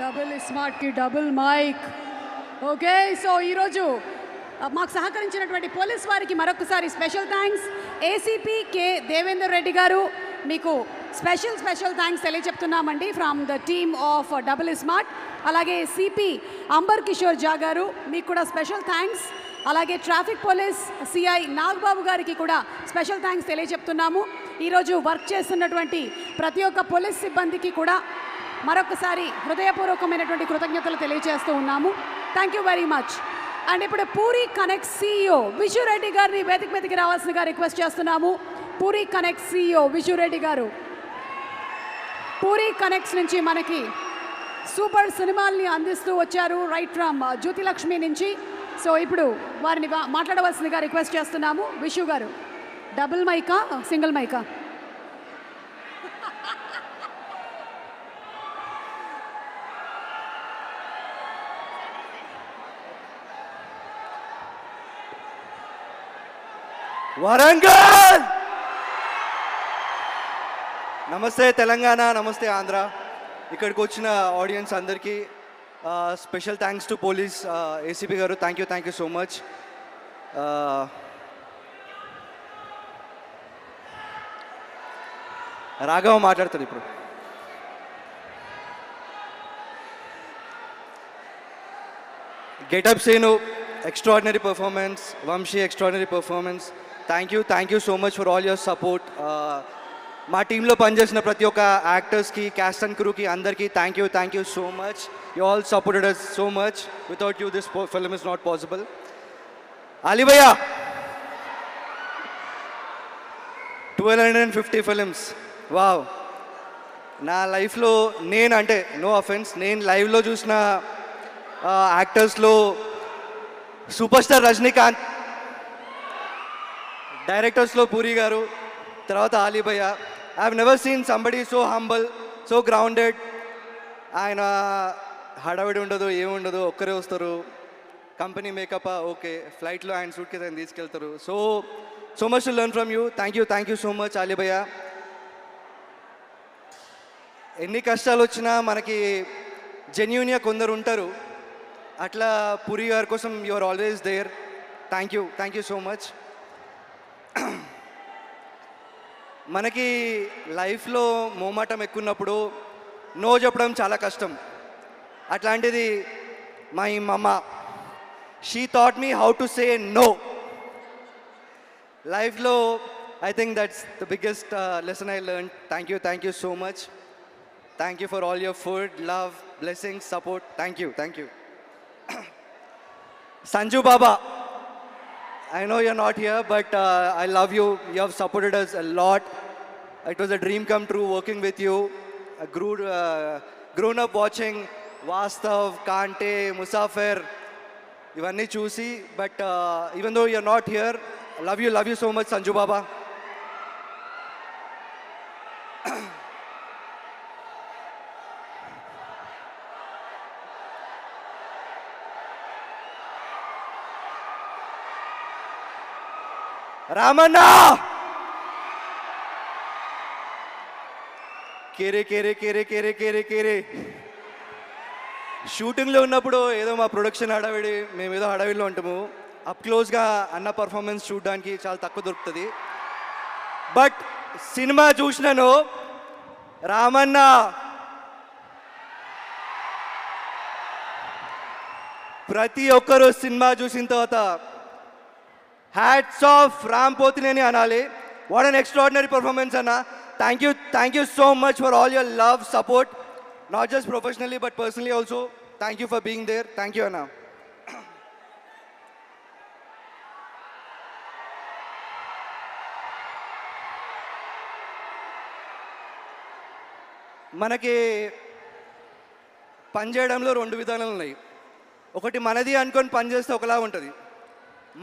డబుల్ స్మార్ట్కి డబుల్ మైక్. ఓకే, సో ఈరోజు మాకు సహకరించినటువంటి పోలీస్ వారికి మరొకసారి special thanks. ACP K Devender Reddy గారు, మీకు స్పెషల్ థ్యాంక్స్ తెలియజెప్తున్నామండి from the team of double smart. అలాగే సిపి అంబర్ కిషోర్ జా గారు, మీకు కూడా స్పెషల్ థ్యాంక్స్. అలాగే ట్రాఫిక్ పోలీస్ సిఐ నాగబాబు గారికి కూడా స్పెషల్ థ్యాంక్స్ తెలియజెప్తున్నాము. ఈరోజు వర్క్ చేస్తున్నటువంటి ప్రతి ఒక్క పోలీస్ సిబ్బందికి కూడా మరొకసారి హృదయపూర్వకమైనటువంటి కృతజ్ఞతలు తెలియజేస్తూ ఉన్నాము. Thank you very much. And ఇప్పుడు పూరి కనెక్ట్ సిఇఓ విజు రెడ్డి గారిని వేదిక మీదకి రావాల్సిందిగా రిక్వెస్ట్ చేస్తున్నాము. పూరి కనెక్ట్ సిఇఓ విజు రెడ్డి గారు పూరి కనెక్ట్స్ నుంచి మనకి సూపర్ సినిమాల్ని అందిస్తూ వచ్చారు రైట్ ఫ్రమ్ జ్యోతిలక్ష్మి నుంచి. సో ఇప్పుడు వారిని మాట్లాడవలసిందిగా రిక్వెస్ట్ చేస్తున్నాము. విషు గారు, డబుల్ మైకా సింగిల్ మైకా? వరంగల్! నమస్తే తెలంగాణ, నమస్తే ఆంధ్ర. ఇక్కడికి వచ్చిన ఆడియన్స్ అందరికీ special thanks to police ACP గారు. Thank you so much. Raghava మాట్లాడతాడు ఇప్పుడు. గెటప్ సేను extraordinary performance. Vamshi, extraordinary performance. Thank you so much for all your support. మా టీంలో పనిచేసిన ప్రతి ఒక్క యాక్టర్స్కి, క్యాస్ట్ అండ్ క్రూకి అందరికీ thank you so much. You all supported us so much. Without you this film is not possible. Ali భయ్యా, 1250 ఫిలిమ్స్. వావ్! నా లైఫ్లో నేను, అంటే నో అఫెన్స్, నేను లైవ్లో చూసిన యాక్టర్స్లో సూపర్ స్టార్ రజనీకాంత్, డైరెక్టర్స్లో పూరి గారు, తర్వాత అలీ భయ్యా. I have never seen somebody so humble, so grounded. ఆయన హడావిడి ఉండదు, ఏముండదు, ఒక్కరే వస్తారు. కంపెనీ మేకప్ ఓకే, ఫ్లైట్లో ఆయన సూట్ కేసు ఆయన తీసుకెళ్తారు. So much to learn from you. Thank you so much Ali భయ్యా. ఎన్ని కష్టాలు వచ్చినా మనకి జెన్యూన్గా కొందరు ఉంటారు. అట్లా పూరి గారి కోసం you are always there. Thank you so much. మనకి లైఫ్లో మోమాటం ఎక్కున్నప్పుడు నో చెప్పడం చాలా కష్టం. అట్లాంటిది my mama, she taught me how to say no. లైఫ్లో I think that's the biggest lesson I learn. Thank you so much. Thank you for all your food, love, blessings, support. Thank you. Sanju Baba, I know you're not here, but I love you. You have supported us a lot. It was a dream come true working with you. I grown up watching Vastav, Kante, Musafir, ivanni chusi. But even though you're not here, I love you so much, Sanju Baba. Ramanna, కేరే షూటింగ్లో ఉన్నప్పుడు ఏదో మా ప్రొడక్షన్ హడావిడి, మేమేదో హడావిడిలో ఉంటాము. అప్ క్లోజ్గా అన్న పర్ఫార్మెన్స్ చూడడానికి చాలా తక్కువ దొరుకుతుంది. బట్ సినిమా చూసినాను, రామన్న ప్రతి ఒక్కరు సినిమా చూసిన తర్వాత హ్యాట్స్ ఆఫ్ రామ్ పోతినేని అనాలి. వాట్ అన్ ఎక్స్ట్రాడినరీ పర్ఫార్మెన్స్ అన్న. Thank you so much for all your love, support, not just professionally but personally also. Thank you for being there. Thank you అన్న. మనకి పనిచేయడంలో రెండు విధానాలు ఉన్నాయి. ఒకటి మనది అనుకొని పనిచేస్తే ఒకలా ఉంటుంది,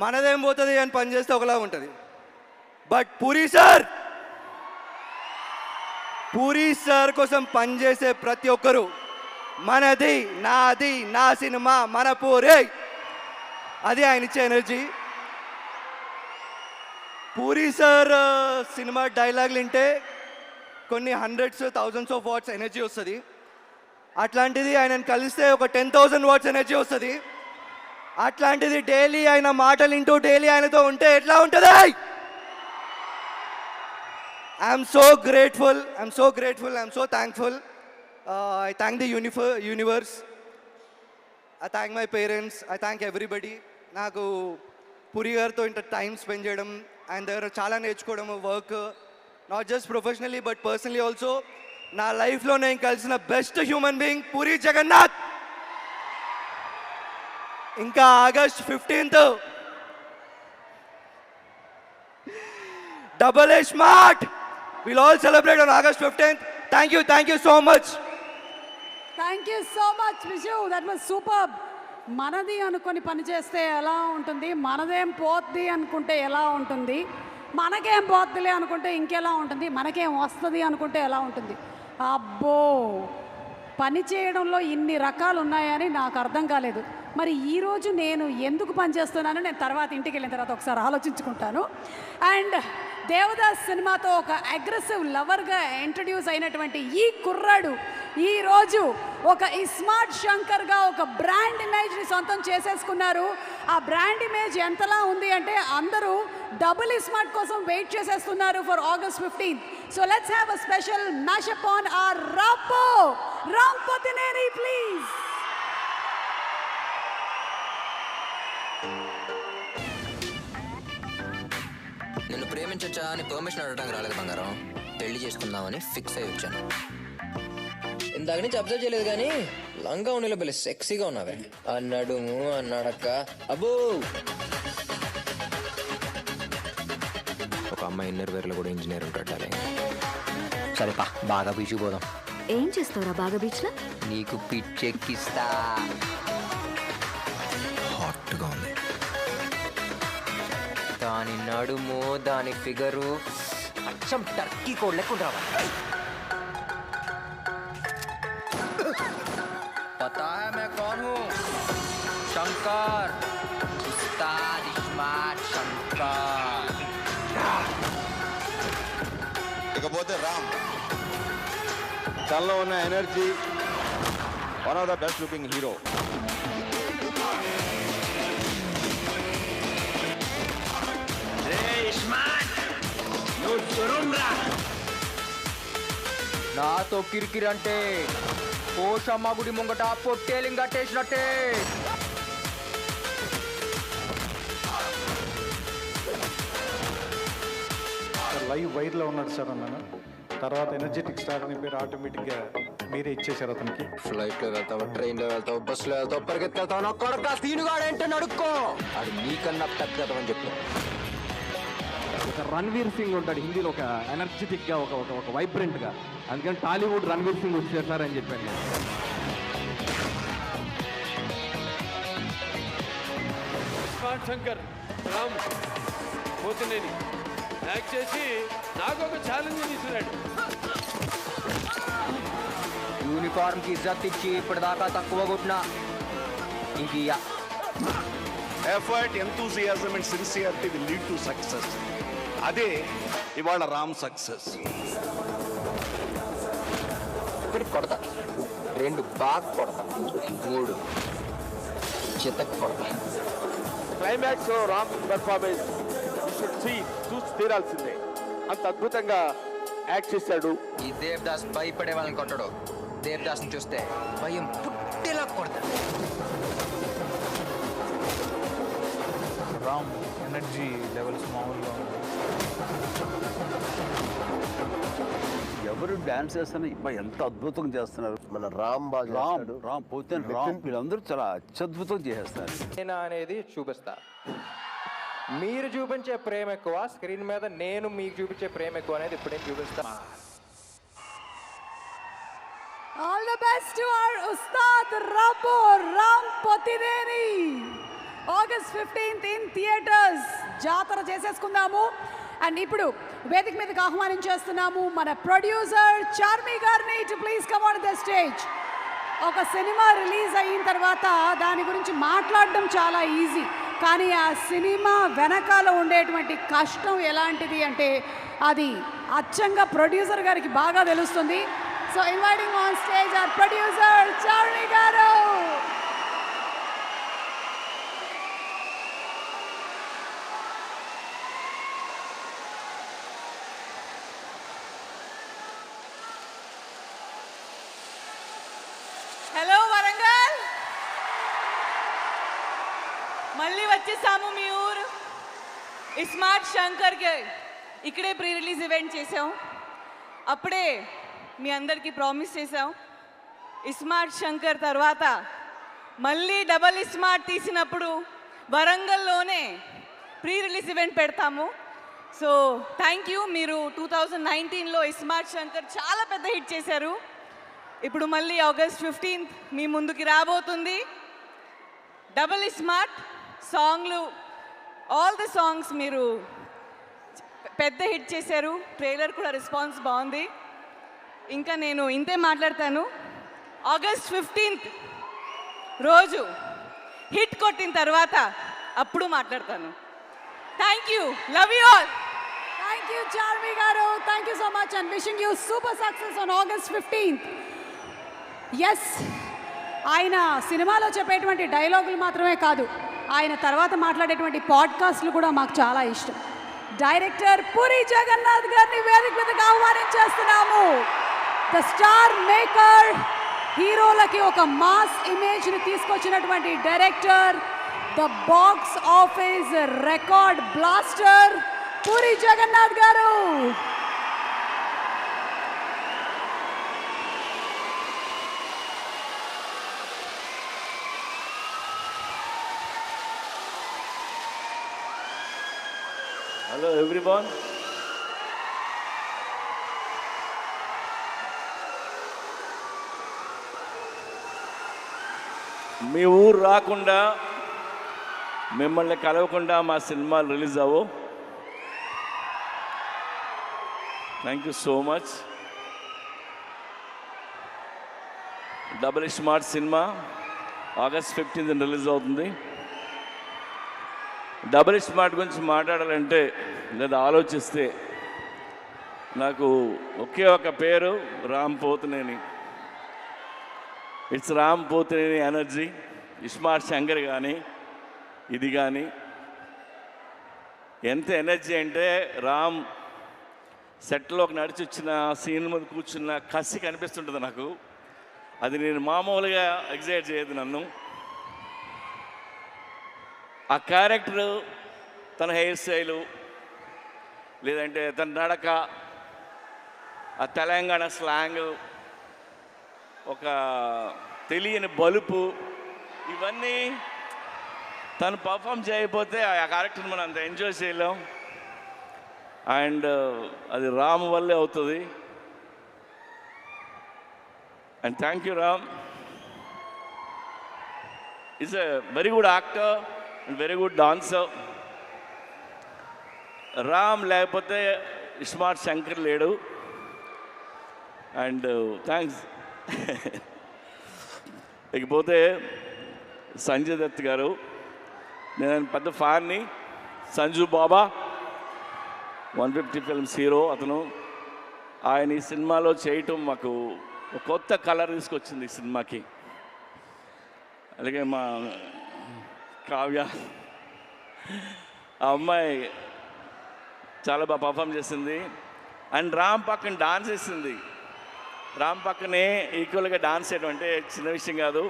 మనదేం పోతుంది అని పనిచేస్తే ఒకలా ఉంటుంది. బట్ పూరి సార్ కోసం పనిచేసే ప్రతి ఒక్కరు మనది, నాది, నా సినిమా, మన పూరి, అది ఆయన ఇచ్చే ఎనర్జీ. పూరి సార్ సినిమా డైలాగులు వింటే కొన్ని hundreds, thousands of watts energy వస్తుంది. అట్లాంటిది ఆయనను కలిస్తే ఒక 10,000 వాట్స్ ఎనర్జీ వస్తుంది. అట్లాంటిది డైలీ ఆయన మాటలు వింటూ డైలీ ఆయనతో ఉంటే ఎట్లా ఉంటుంది? I'm so grateful, I'm so thankful. I thank the universe, I thank my parents, I thank everybody. నాకు పూరి గారితో ఇంత టైం స్పెండ్ చేయడం, ఆయన దగ్గర చాలా నేర్చుకోవడం, work not just professionally but personally also. నా లైఫ్లో నేను కలిసిన best human being Puri Jagannadh. ఇంకా August 15th Double A Smart. We'll all celebrate on August 15th. Thank you so much. Thank you so much Vishu, that was super. మనది అనుకొని పని చేస్తే ఎలా ఉంటుంది, మనదేం పోద్ది అనుకుంటే ఎలా ఉంటుంది, మనకేం పోద్దిలే అనుకుంటే ఇంకెలా ఉంటుంది, మనకేం వస్తుంది అనుకుంటే ఎలా ఉంటుంది. అబ్బో, పని చేయడంలో ఇన్ని రకాలు ఉన్నాయని నాకు అర్థం కాలేదు. మరి ఈరోజు నేను ఎందుకు పనిచేస్తున్నానో నేను తర్వాత ఇంటికి వెళ్ళిన తర్వాత ఒకసారి ఆలోచించుకుంటాను. అండ్ దేవదాస్ సినిమాతో ఒక అగ్రెసివ్ లవర్గా ఇంట్రడ్యూస్ అయినటువంటి ఈ కుర్రాడు ఈరోజు ఒక ఇస్మార్ట్ శంకర్గా ఒక బ్రాండ్ ఇమేజ్ని సొంతం చేసేసుకున్నారు. ఆ బ్రాండ్ ఇమేజ్ ఎంతలా ఉంది అంటే అందరూ డబుల్ ఇస్మార్ట్ కోసం వెయిట్ చేసేస్తున్నారు for August 15th. So let's have a special mashup on our Ram Pothineni please. నిన్ను ప్రేమించొచ్చా అని పర్మిషన్ అడగడానికి రాలేదు బంగారం, పెళ్లి చేసుకుందామని ఫిక్స్ అయ్యి వచ్చాను. ఇందాక నుంచి అబ్జర్వ్ చేయలేదు కానీ లంగా ఉన్నలో పెళ్లి సెక్సీగా ఉన్నావే, అన్నాడుము అన్నాడక్క. అబ్బో, ఒక అమ్మాయి ఇన్నర్వేర్లో కూడా ఇంజనీర్ ఉంటాడు. సరేపా, బాగా బీచ్ పోదాం. ఏం చేస్తావురా బాగా బీచ్ లో? నీకు పిచ్చెక్కిస్తా. హాట్గా ఉంది దాని నడుము, దాని ఫిగరు అచ్చం టర్కీ కోడ్ లెక్క రావాలి. పతా హై मैं कौन हूँ? శంకర్, ఉస్తాద్ ఇస్మార్ట్ శంకర్. ఇకపోతే రామ్, తనలో ఉన్న energy, one of the best looking hero. నాతో కిరికిరి అంటే పోషమ్మ గుడి ముంగట పొట్టేలింగ్ కట్టేసినట్టే. లైవ్ వైర్లో ఉన్నాడు సార్ అన్నాను. తర్వాత ఎనర్జెటిక్ స్టార్ అని పేరు ఆటోమేటిక్గా మీరే ఇచ్చేశారు అతనికి. ఫ్లైట్లో వెళ్తావు, ట్రైన్లో వెళ్తావు, బస్సులో వెళ్తావు, పరిగెత్తుకెళ్తావు. నా కొడక తీనుగాడంటే నడుక్కో, అది నీకన్నా పెద్దదని చెప్పు. ఒక రణ్వీర్ సింగ్ ఉంటాడు హిందీలో, ఒక ఎనర్జెటిక్గా, ఒక ఒక ఒక వైబ్రెంట్గా. అందుకని టాలీవుడ్ రణ్వీర్ సింగ్ వచ్చేసారు అని చెప్పాను నేను. ఇస్మార్ట్ శంకర్ రామ్ పోతినేని యాక్ట్ చేసి నాకు ఒక ఛాలెంజ్ తీసుకున్నాడు. యూనిఫామ్ కి ఇజ్జత్ ఇచ్చి ఇప్పటిదాకా తక్కువ కొట్టినా ఇంక effort, enthusiasm and sincerity will lead to success. అదే ఇవాళ రామ్ సక్సెస్. ఒకటి కొడతా, రెండు బాగా కొడతా, మూడు చితక్ కొడతా. క్లైమాక్స్ రామ్ పర్ఫార్మెన్స్ చూసి తీరాల్సిందే, అంత అద్భుతంగా యాక్ట్ చేశాడు. ఈ దేవదాస్ భయపడే వాళ్ళని కొట్టడు, దేవదాస్ని చూస్తే భయం పుట్టేలా కొడతాడు. రామ్ ఎనర్జీ లెవెల్స్ మామూలుగా ఉంది. ఎవరు డాన్స్ చేస్తున్నా ఎంత అద్భుతంగా చేస్తున్నారు. మన రామ్ పోతే వీళ్ళందరూ చాలా అత్యద్భుతం చేసేస్తారు. నేను అనేది చూపిస్తా, మీరు చూపించే ప్రేమ ఎక్కువ స్క్రీన్ మీద, నేను మీకు చూపించే ప్రేమ ఎక్కువ అనేది ఇప్పుడేం చూపిస్తా. All the best to our Ustad Ram Potineni. August 15th in theaters. జాతర చేసేసుకుందాము. అండ్ ఇప్పుడు వేదిక మీదకి ఆహ్వానించేస్తున్నాము మన ప్రొడ్యూసర్ చార్మి గారిని to please come on the stage. ఒక సినిమా రిలీజ్ అయిన తర్వాత దాని గురించి మాట్లాడడం చాలా ఈజీ, కానీ ఆ సినిమా వెనకాల ఉండేటువంటి కష్టం ఎలాంటిది అంటే అది అచ్చంగా ప్రొడ్యూసర్ గారికి బాగా తెలుస్తుంది. So inviting on stage our producer Charmi garu. Hello Warangal, మళ్ళీ వచ్చేసాము మీ ఊరు ఇస్మార్ట్ శంకర్కి. ఇక్కడే ప్రీ రిలీజ్ ఈవెంట్ చేసాం. అప్పుడే మీ అందరికీ ప్రామిస్ చేసాం, ఇస్మార్ట్ శంకర్ తర్వాత మళ్ళీ డబల్ ఇస్మార్ట్ తీసినప్పుడు వరంగల్లోనే ప్రీ రిలీజ్ ఈవెంట్ పెడతాము. So thank you. మీరు 2019లో ఇస్మార్ట్ శంకర్ చాలా పెద్ద హిట్ చేశారు. ఇప్పుడు మళ్ళీ ఆగస్ట్ 15th మీ ముందుకి రాబోతుంది. డబుల్ స్మార్ట్ సాంగ్లు, ఆల్ ద సాంగ్స్ మీరు పెద్ద హిట్ చేశారు. ట్రైలర్ కూడా రెస్పాన్స్ బాగుంది. ఇంకా నేను ఇంతే మాట్లాడతాను. ఆగస్ట్ 15th రోజు హిట్ కొట్టిన తర్వాత అప్పుడు మాట్లాడతాను. Thank you, love you all. Thank you Charmi గారు, thank you so much and wishing you super success on August 15th. Yes, ఆయన సినిమాలో చెప్పేటువంటి డైలాగులు మాత్రమే కాదు, ఆయన తర్వాత మాట్లాడేటువంటి పాడ్కాస్ట్లు కూడా మాకు చాలా ఇష్టం. డైరెక్టర్ పూరి జగన్నాథ్ గారిని వేదిక మీదకి ఆహ్వానించేస్తున్నాము. ద స్టార్ మేకర్, హీరోలకి ఒక మాస్ ఇమేజ్ని తీసుకొచ్చినటువంటి director, the box office record blaster Puri Jagannadh గారు. హలో ఎవ్రీవన్, మీ ఊరు రాకుండా మిమ్మల్ని కలవకుండా మా సినిమాలు రిలీజ్ అవ్వవు. Thank you so much. Double smart cinema August 15th release అవుతుంది. డబుల్ స్మార్ట్ గురించి మాట్లాడాలంటే లేదా ఆలోచిస్తే నాకు ఒకే ఒక పేరు, Ram Pothineni. It's Ram Pothineni energy. Smart Shankar కానీ ఇది కానీ ఎంత ఎనర్జీ అంటే, రామ్ సెట్లోకి నడిచి వచ్చిన సీన్ మీద కూర్చున్న కసి కనిపిస్తుంటుంది నాకు. అది నేను మామూలుగా ఎగ్జైట్ చేయదు నన్ను. ఆ క్యారెక్టరు, తన హెయిర్ స్టైలు, లేదంటే తన నడక, ఆ తెలంగాణ స్లాంగ్, ఒక తెలియని బలుపు, ఇవన్నీ తను పర్ఫామ్ చేయకపోతే ఆ క్యారెక్టర్ని మనం అంత ఎంజాయ్ చేయలేం. అండ్ అది రామ్ వల్లే అవుతుంది. And thank you Ram. Is a very good actor and very good dancer. Ram లేకపోతే స్మార్ట్ శంకర్ లేడు. And thanks. ఇకపోతే సంజయ్ దత్ గారు, నేను పెద్ద ఫ్యాన్ని. సంజు బాబా 150 ఫిల్మ్స్ హీరో అతను. ఆయన ఈ సినిమాలో చేయటం మాకు ఒక కొత్త కలర్ తీసుకొచ్చింది ఈ సినిమాకి. అలాగే మా కావ్య, ఆ అమ్మాయి చాలా బాగా పర్ఫామ్ చేసింది. అండ్ రామ్ పక్కన డాన్స్ చేసింది. రామ్ పక్కనే ఈక్వల్గా డాన్స్ చేయడం అంటే చిన్న విషయం కాదు.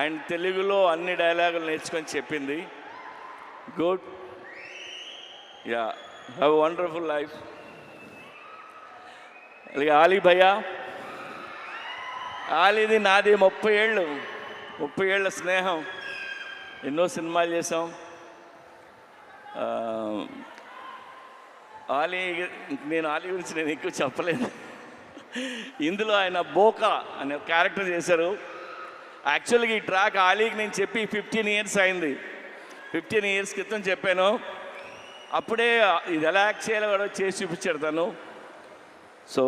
అండ్ తెలుగులో అన్ని డైలాగులు నేర్చుకొని చెప్పింది. Good, yeah, have a wonderful life. అలాగే ఆలీ భయ్యా, ఆలీది నాది 30 ఏళ్ళ స్నేహం. ఎన్నో సినిమాలు చేసాం. నేను ఆలీ గురించి నేను ఎక్కువ చెప్పలేను. ఇందులో ఆయన బోకా అనే క్యారెక్టర్ చేశారు. యాక్చువల్గా ఈ ట్రాక్ ఆలీకి నేను చెప్పి 15 years అయింది. 15 years క్రితం చెప్పాను. అప్పుడే ఇది ఎలా యాక్ట్ చేయాలో కూడా చేసి చూపించాడు తను. సో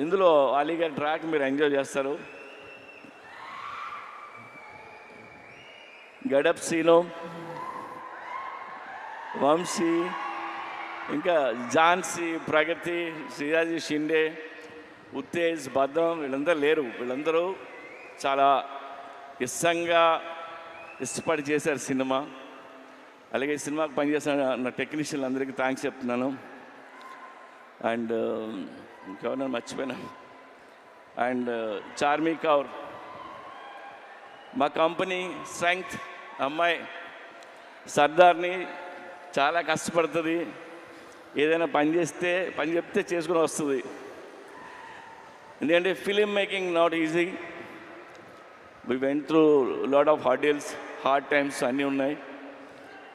ఇందులో ఆలీ గారి ట్రాక్ మీరు ఎంజాయ్ చేస్తారు. గడప్ సీను, వంశీ, ఇంకా ఝాన్సీ, ప్రగతి, శ్రీరాజీ షిండే, ఉత్తేజ్, బద్దం, వీళ్ళందరూ లేరు. వీళ్ళందరూ చాలా ఇష్టపడి చేశారు సినిమా. అలాగే ఈ సినిమాకి పనిచేసిన నా టెక్నీషియన్లు అందరికీ థ్యాంక్స్ చెప్తున్నాను. అండ్ ఇంకెవరైనా మర్చిపోయినా. అండ్ చార్మి కౌర్, మా కంపెనీ స్ట్రెంగ్త్ అమ్మాయి, సర్దార్ని, చాలా కష్టపడుతుంది. ఏదైనా పని చెప్తే చేసుకుని వస్తుంది. ఎందుకంటే film making not easy. We went through lot of hurdles, hard times అన్నీ ఉన్నాయి.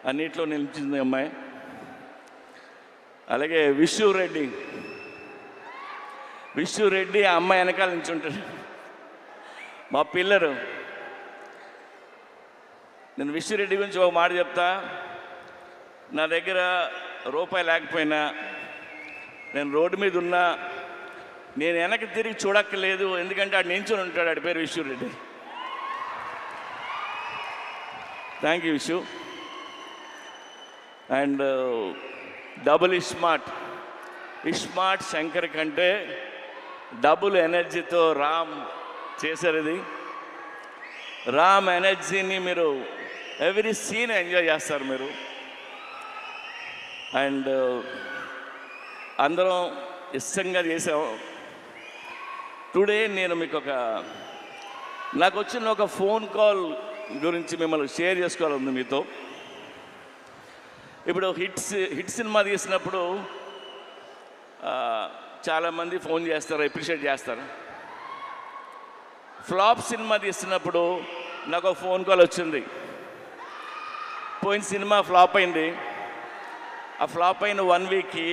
అన్నిట్లో నిలిచింది అమ్మాయి. అలాగే విష్ణు రెడ్డి, ఆ అమ్మాయి వెనకాల నుంచి ఉంటాడు. మా పిల్లలు. నేను విశ్వరెడ్డి గురించి ఒక మాట చెప్తా. నా దగ్గర రూపాయి లేకపోయినా, నేను రోడ్డు మీద ఉన్నా, నేను వెనక్కి తిరిగి చూడక్కర్లేదు, ఎందుకంటే ఆడు నించుని ఉంటాడు. ఆడి పేరు విశ్వరెడ్డి. థ్యాంక్ యూ విశ్వ. అండ్ డబుల్ ఇస్మార్ట్ శంకర్ కంటే డబుల్ ఎనర్జీతో రామ్ చేశారు. ఇది రామ్ ఎనర్జీని మీరు ఎవ్రీ సీన్ ఎంజాయ్ చేస్తారు మీరు. అండ్ అందరం ఇష్టంగా చేసాం. టుడే నేను మీకు నాకు వచ్చిన ఒక ఫోన్ కాల్ గురించి మిమ్మల్ని షేర్ చేసుకోవాలంది మీతో. ఇప్పుడు హిట్ సినిమా తీసినప్పుడు చాలామంది ఫోన్ చేస్తారు, అప్రిషియేట్ చేస్తారు. ఫ్లాప్ సినిమా తీస్తున్నప్పుడు నాకు ఒక ఫోన్ కాల్ వచ్చింది. పోయిన సినిమా ఫ్లాప్ అయింది. ఆ ఫ్లాప్ అయిన 1 వీక్కి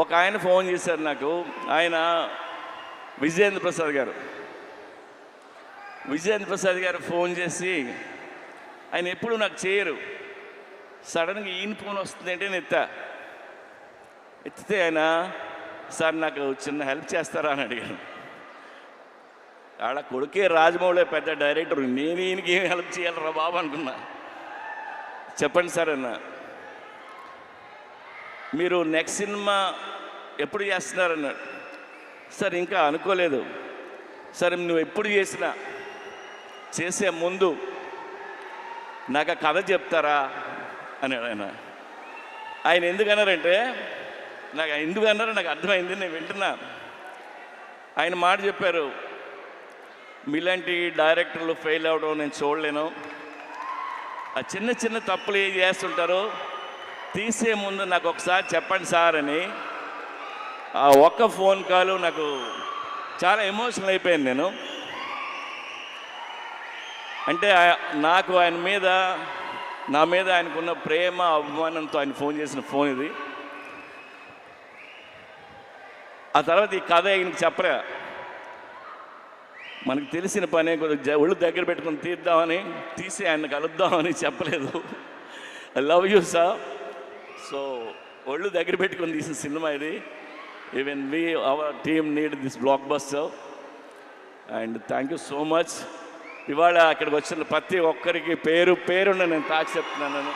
ఒక ఆయన ఫోన్ చేశారు నాకు. ఆయన విజయేంద్ర ప్రసాద్ గారు ఫోన్ చేసి, ఆయన ఎప్పుడు నాకు చేయరు, సడన్గా ఈయన ఫోన్ వస్తుంది అంటే నేను ఎత్తితే ఆయన, సార్ నాకు చిన్న హెల్ప్ చేస్తారా అని అడిగాను. ఆడ కొడుకే రాజమౌళి పెద్ద డైరెక్టర్, నేను ఈయనకి ఏం హెల్ప్ చేయాలరా బాబు అనుకున్నా. చెప్పండి సార్ అన్న, మీరు నెక్స్ట్ సినిమా ఎప్పుడు చేస్తున్నారన్నాడు. సార్ ఇంకా అనుకోలేదు. సరే నువ్వు ఎప్పుడు చేసే ముందు నాకు ఆ కథ చెప్తారా అన్నాడు ఆయన. ఆయన ఎందుకన్నారంటే, ఎందుకన్నారో నాకు అర్థమైంది, నేను వింటున్నా. ఆయన మాట చెప్పారు, మీలాంటి డైరెక్టర్లు ఫెయిల్ అవ్వడం నేను చూడలేను. ఆ చిన్న చిన్న తప్పులు ఏం చేస్తుంటారో తీసే ముందు నాకు ఒకసారి చెప్పండి సార్ అని. ఆ ఒక్క ఫోన్ కాల్ నాకు చాలా ఎమోషనల్ అయిపోయాను నేను. అంటే నాకు ఆయన మీద, నా మీద ఆయనకున్న ప్రేమ అభిమానంతో ఆయన ఫోన్ చేసిన ఫోన్ ఇది. ఆ తర్వాత ఈ కథ ఆయనకి చెప్పరా, మనకు తెలిసిన పనే కొద్దిగా ఒళ్ళు దగ్గర పెట్టుకుని తీసి ఆయన కలుద్దామని చెప్పలేదు. I love you sir. So ఒళ్ళు దగ్గర పెట్టుకొని తీసిన సినిమా ఇది. Even our team need this block buster. And thank you so much. ఇవాళ అక్కడికి వచ్చిన ప్రతి ఒక్కరికి పేరున్న నేను తాకి చెప్తున్నాను.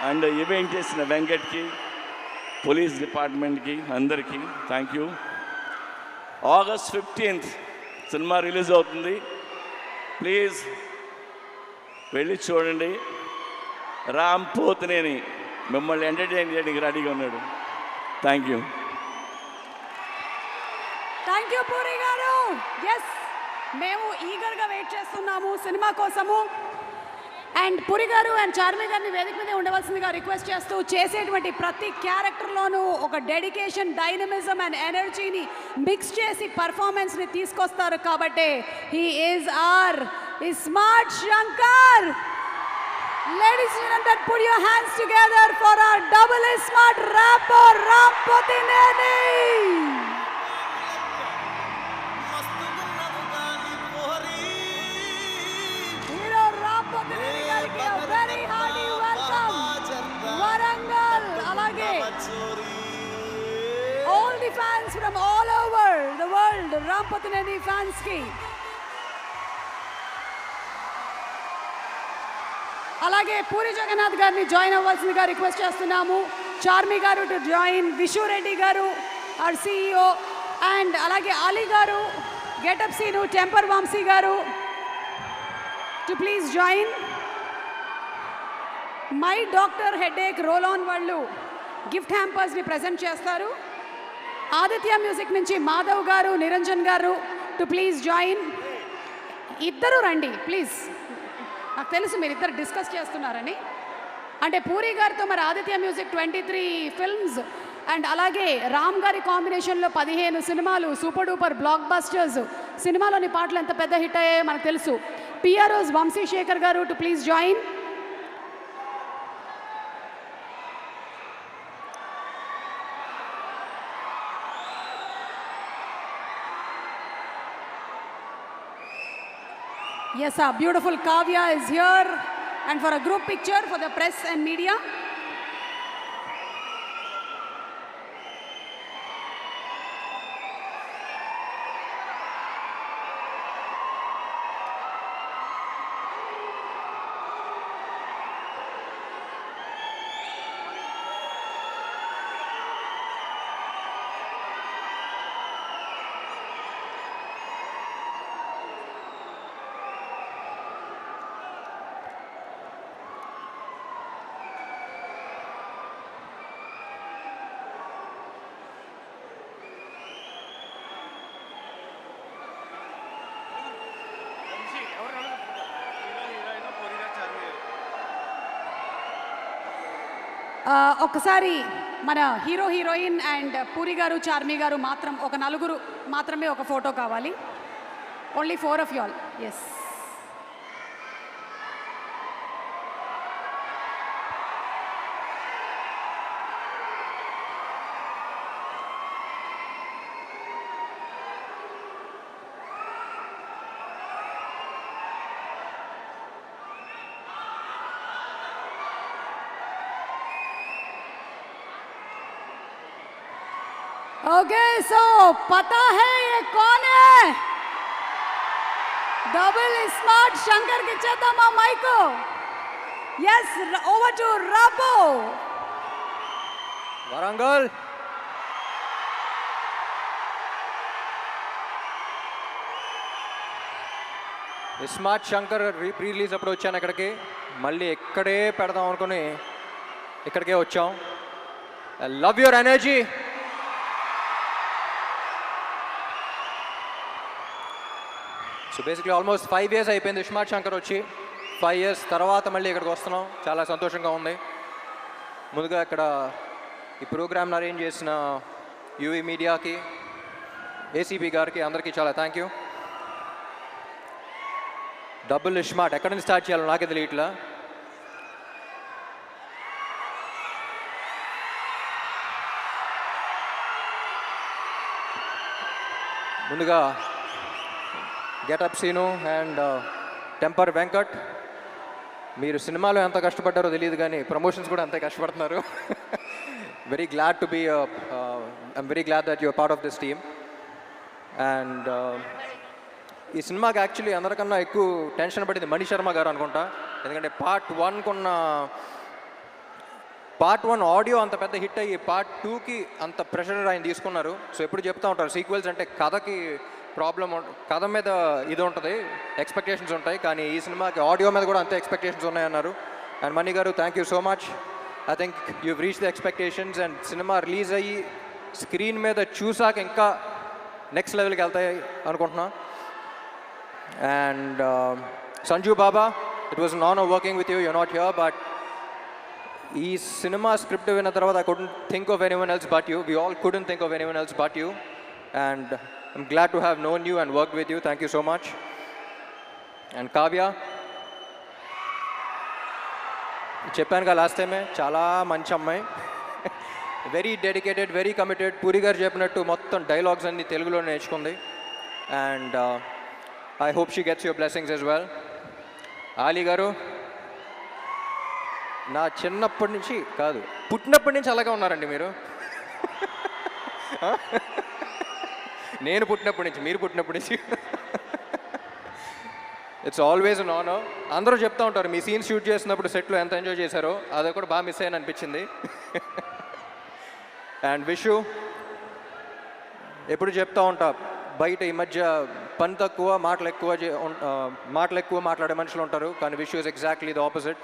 అండ్ ఈవెంట్ చేసిన వెంకట్కి, పోలీస్ డిపార్ట్మెంట్కి, అందరికీ thank you. August 15th cinema release అవుతుంది. ప్లీజ్ వెళ్ళి చూడండి. రామ్ పోతినేని మిమ్మల్ని ఎంటర్టైన్ చేయడానికి రెడీగా ఉన్నాడు. Thank you. Thank you puri గారు. ఎస్, మేము ఈగర్గా వెయిట్ చేస్తున్నాము సినిమా కోసము. అండ్ పూరి గారు అండ్ చార్మి గారిని వేదిక మీద ఉండవలసిందిగా రిక్వెస్ట్ చేస్తూ, చేసేటువంటి ప్రతి క్యారెక్టర్లోనూ ఒక డెడికేషన్, డైనమిజం అండ్ ఎనర్జీని మిక్స్ చేసి పర్ఫార్మెన్స్ని తీసుకొస్తారు. కాబట్టి he is our iSmart Shankar. Ladies and gentlemen, put your hands together for our double smart rapper Ram Potineni. Hero Ram Potineni gariki a very hearty welcome. Warangal alage all the fans from all over the world, Ram Potineni fans ki. అలాగే పూరి జగన్నాథ్ గారిని జాయిన్ అవ్వాల్సిందిగా రిక్వెస్ట్ చేస్తున్నాము. చార్మి గారు టు జాయిన్, విశ్వరెడ్డి గారు ఆర్ సిఇఓ, అండ్ అలాగే అలీ గారు, గెటప్ సీను, టెంపర్ వంశీ గారు to please join. My doctor headache roll on వాళ్ళు గిఫ్ట్ హ్యాంపర్స్ని ప్రజెంట్ చేస్తారు. ఆదిత్య మ్యూజిక్ నుంచి మాధవ్ గారు, నిరంజన్ గారు టు ప్లీజ్ జాయిన్. ఇద్దరు రండి ప్లీజ్. నాకు తెలుసు మీరు ఇద్దరు డిస్కస్ చేస్తున్నారని. అంటే పూరి గారితో మరి ఆదిత్య మ్యూజిక్ 23 ఫిల్మ్స్ అండ్ అలాగే రామ్ గారి కాంబినేషన్లో 15 సినిమాలు, సూపర్ డూపర్ బ్లాక్ బస్టర్స్. సినిమాలోని పాటలు ఎంత పెద్ద హిట్ అయ్యాయో మనకు తెలుసు. పిఆర్ఓస్ వంశీశేఖర్ గారు to please join. Yes, our beautiful Kavya is here. And for a group picture for the press and media. ఒకసారి మన హీరో హీరోయిన్ అండ్ పూరి గారు చార్మి గారు మాత్రం ఒక నలుగురు మాత్రమే ఒక ఫోటో కావాలి. Only 4 of you all. Yes. Okay so पता है ये कौन है? डबल स्मार्ट शंकर के चेता माइको. यस, ओवर टू रबो. Warangal smart Shankar pre release అప్పుడు వచ్చాను ఇక్కడికి. మళ్ళీ ఇక్కడే పెడదాం అనుకుని ఇక్కడికే వచ్చాం. I love your energy. So basically almost 5 years అయిపోయింది స్మార్ట్ శంకర్ వచ్చి. 5 years తర్వాత మళ్ళీ ఇక్కడికి వస్తున్నాం. చాలా సంతోషంగా ఉంది. ముందుగా ఇక్కడ ఈ ప్రోగ్రామ్ని అరేంజ్ చేసిన యూవీ మీడియాకి, ఏసీబీ గారికి అందరికీ చాలా థ్యాంక్ యూ. డబుల్ స్మార్ట్ ఎక్కడి నుంచి స్టార్ట్ చేయాలో నాకే తెలియట్లా. ముందుగా getup Seenu and Temper Venkat, మీరు సినిమాలో ఎంత కష్టపడ్డారో తెలియదు కానీ ప్రమోషన్స్ కూడా అంతే కష్టపడుతున్నారు. Very glad to be I'm very glad that your part of this team. And ఈ సినిమాకి యాక్చువల్లీ అందరికన్నా ఎక్కువ టెన్షన్ పడింది మణి శర్మ గారు అనుకుంటా. ఎందుకంటే పార్ట్ 1 ఆడియో అంత పెద్ద హిట్ అయ్యి పార్ట్ 2కి అంత ప్రెషర్ ఆయన తీసుకున్నారు. సో ఎప్పుడు చెప్తూ ఉంటారు సీక్వెల్స్ అంటే కథకి ప్రాబ్లం, కథ మీద ఇది ఉంటుంది, ఎక్స్పెక్టేషన్స్ ఉంటాయి. కానీ ఈ సినిమాకి ఆడియో మీద కూడా అంతే ఎక్స్పెక్టేషన్స్ ఉన్నాయన్నారు. అండ్ మణి గారు thank you so much. I think you reach the expectations. And cinema release అయ్యి స్క్రీన్ మీద చూసాక ఇంకా నెక్స్ట్ లెవెల్కి వెళ్తాయి అనుకుంటున్నా. And Sanju Baba, it was an honour working with you. You not here, but ఈ సినిమా స్క్రిప్ట్ విన్న తర్వాత I couldn't think of anyone else but you. We all couldn't think of anyone else but you. And I'm glad to have known you and worked with you. Thank you so much. And Kavya, చెప్పాను కదా లాస్ట్ టైమే, చాలా మంచి అమ్మాయి, very dedicated, very committed. Puri గారు చెప్పినట్టు మొత్తం డైలాగ్స్ అన్ని తెలుగులో నేర్చుకుంది. And I hope she gets your blessings as well. Ali గారు, నా చిన్నప్పటి నుంచి కాదు పుట్టినప్పటి నుంచి అలాగే ఉన్నారండి మీరు. నేను పుట్టినప్పటి నుంచి, మీరు పుట్టినప్పటి నుంచి. It's always an honour. అందరూ చెప్తూ ఉంటారు మీ సీన్ షూట్ చేసినప్పుడు సెట్లో ఎంత ఎంజాయ్ చేశారో, అది కూడా బాగా మిస్ అయ్యాను అనిపించింది. అండ్ విషు, ఎప్పుడు చెప్తూ ఉంటా బయట ఈ మధ్య పని తక్కువ మాటలు ఎక్కువ మాట్లాడే మనుషులు ఉంటారు. కానీ Vishu is exactly the opposite.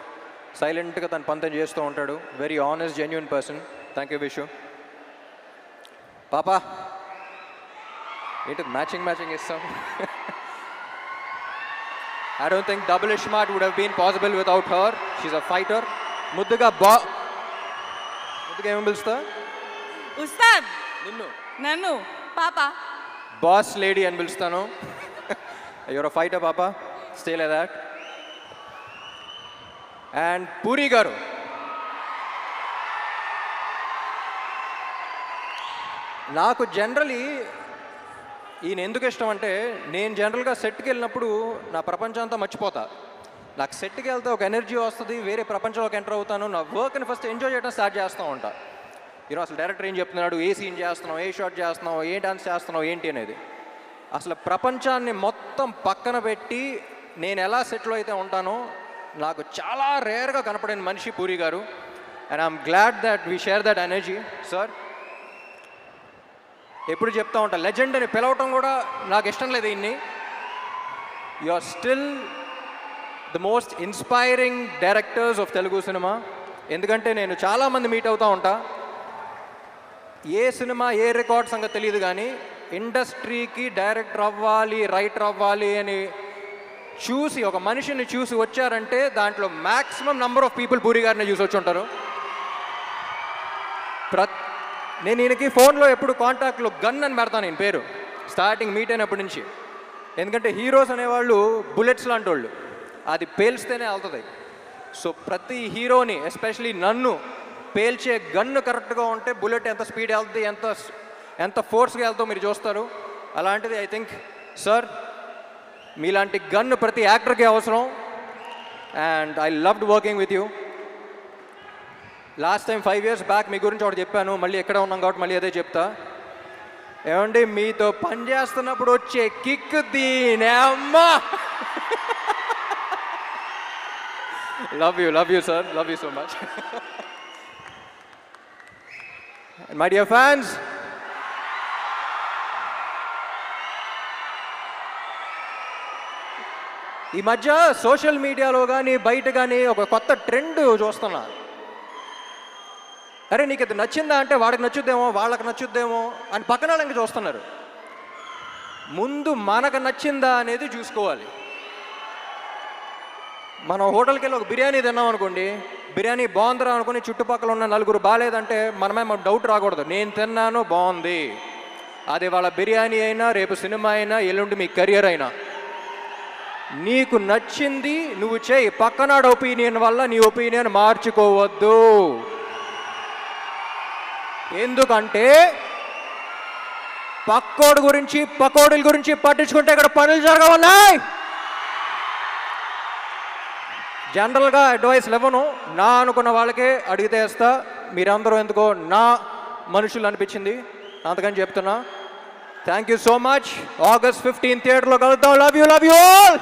సైలెంట్గా తన పని తను చేస్తూ ఉంటాడు. Very honest, genuine person. Thank you Vishu. పాపా ఏంటి మ్యాచింగ్ ఇస్తాం. I don't think Double Smart would have been possible without her. She's a fighter. ముద్దుగా ఏమని పిలుస్తా? ఉస్తాద్. నిన్ను? నన్ను పాప. బాస్ లేడీ అని పిలుస్తాను. You're a fighter, పాప. Stay like that. And puri గారు, నాకు జనరలీ ఈయన ఎందుకు ఇష్టం అంటే, నేను జనరల్గా సెట్కి వెళ్ళినప్పుడు నా ప్రపంచం అంతా మర్చిపోతా. నాకు సెట్కి వెళ్తే ఒక ఎనర్జీ వస్తుంది, వేరే ప్రపంచంలోకి ఎంటర్ అవుతాను. నా వర్క్ని ఫస్ట్ ఎంజాయ్ చేయడం స్టార్ట్ చేస్తూ ఉంటా. ఈరోజు అసలు డైరెక్టర్ ఏం చెప్తున్నాడు, ఏ సీన్ చేస్తున్నావు, ఏ షాట్ చేస్తున్నావు, ఏ డాన్స్ చేస్తున్నావు ఏంటి అనేది. అసలు ప్రపంచాన్ని మొత్తం పక్కన పెట్టి నేను ఎలా సెట్లో అయితే ఉంటానో నాకు చాలా రేర్గా కనపడిన మనిషి పూరి గారు. And I'm glad that we share that energy. Sir ఎప్పుడు చెప్తా ఉంటా, లెజెండ్ అని పిలవటం కూడా నాకు ఇష్టం లేదు. ఇన్ని you are still the most inspiring directors of Telugu cinema. ఎందుకంటే నేను చాలామంది మీట్ అవుతూ ఉంటా, ఏ సినిమా ఏ రికార్డ్ సంగతి తెలియదు కానీ ఇండస్ట్రీకి డైరెక్టర్ అవ్వాలి, రైటర్ అవ్వాలి అని చూసి ఒక మనిషిని చూసి వచ్చారంటే దాంట్లో maximum number of people puri గారిని చూసి వచ్చి ఉంటారు. నేను ఈయనకి ఫోన్లో ఎప్పుడు కాంటాక్ట్లో గన్ అని పెడతాను నేను పేరు, స్టార్టింగ్ మీట్ అయినప్పటి నుంచి. ఎందుకంటే హీరోస్ అనేవాళ్ళు బుల్లెట్స్ లాంటి వాళ్ళు, అది పేల్స్తేనే వెళ్తుంది. సో ప్రతి హీరోని ఎస్పెషలీ నన్ను పేల్చే గన్ను కరెక్ట్గా ఉంటే బుల్లెట్ ఎంత స్పీడ్ వెళ్తుంది, ఎంత ఫోర్స్గా వెళ్తుందో మీరు చూస్తారు. అలాంటిది ఐ థింక్ సార్ మీలాంటి గన్ను ప్రతి యాక్టర్కి అవసరం. And I loved working with you. Last time 5 years back మీ గురించి ఒకటి చెప్పాను, మళ్ళీ ఎక్కడ ఉన్నాం కాబట్టి మళ్ళీ అదే చెప్తా. ఏమండి మీతో పని చేస్తున్నప్పుడు వచ్చే కిక్ దీనే అమ్మా. Love you sir, love you so much. My dear fans, ఈ మధ్య సోషల్ మీడియాలో కానీ బయట కానీ ఒక కొత్త ట్రెండ్ చూస్తున్నా. అరే నీకు ఇది నచ్చిందా అంటే వాడికి నచ్చుద్దేమో, వాళ్ళకి నచ్చుద్దేమో అని పక్కన వాళ్ళకి చూస్తున్నారు. ముందు మనకు నచ్చిందా అనేది చూసుకోవాలి. మనం హోటల్కి వెళ్ళి ఒక బిర్యానీ తిన్నాం అనుకోండి, బిర్యానీ బాగుందిరా అనుకుని చుట్టుపక్కల ఉన్న నలుగురు బాగాలేదంటే మనమే డౌట్ రాకూడదు, నేను తిన్నాను బాగుంది. అది వాళ్ళ బిర్యానీ అయినా, రేపు సినిమా అయినా, ఎల్లుండి మీ కెరియర్ అయినా, నీకు నచ్చింది నువ్వు చేయి. పక్కనాడు ఒపీనియన్ వల్ల నీ ఒపీనియన్ మార్చుకోవద్దు. ఎందుకంటే పక్కోడు గురించి పకోడీల గురించి పట్టించుకుంటే ఇక్కడ పనులు జరగవున్నాయి. జనరల్గా అడ్వైస్ ఇవ్వను, నా అనుకున్న వాళ్ళకే అడిగితే వేస్తా. మీరందరూ ఎందుకో నా మనుషులు అనిపించింది, అందుకని చెప్తున్నా. Thank you so much. August 15 థియేటర్లో కలుద్దాం. Love you all.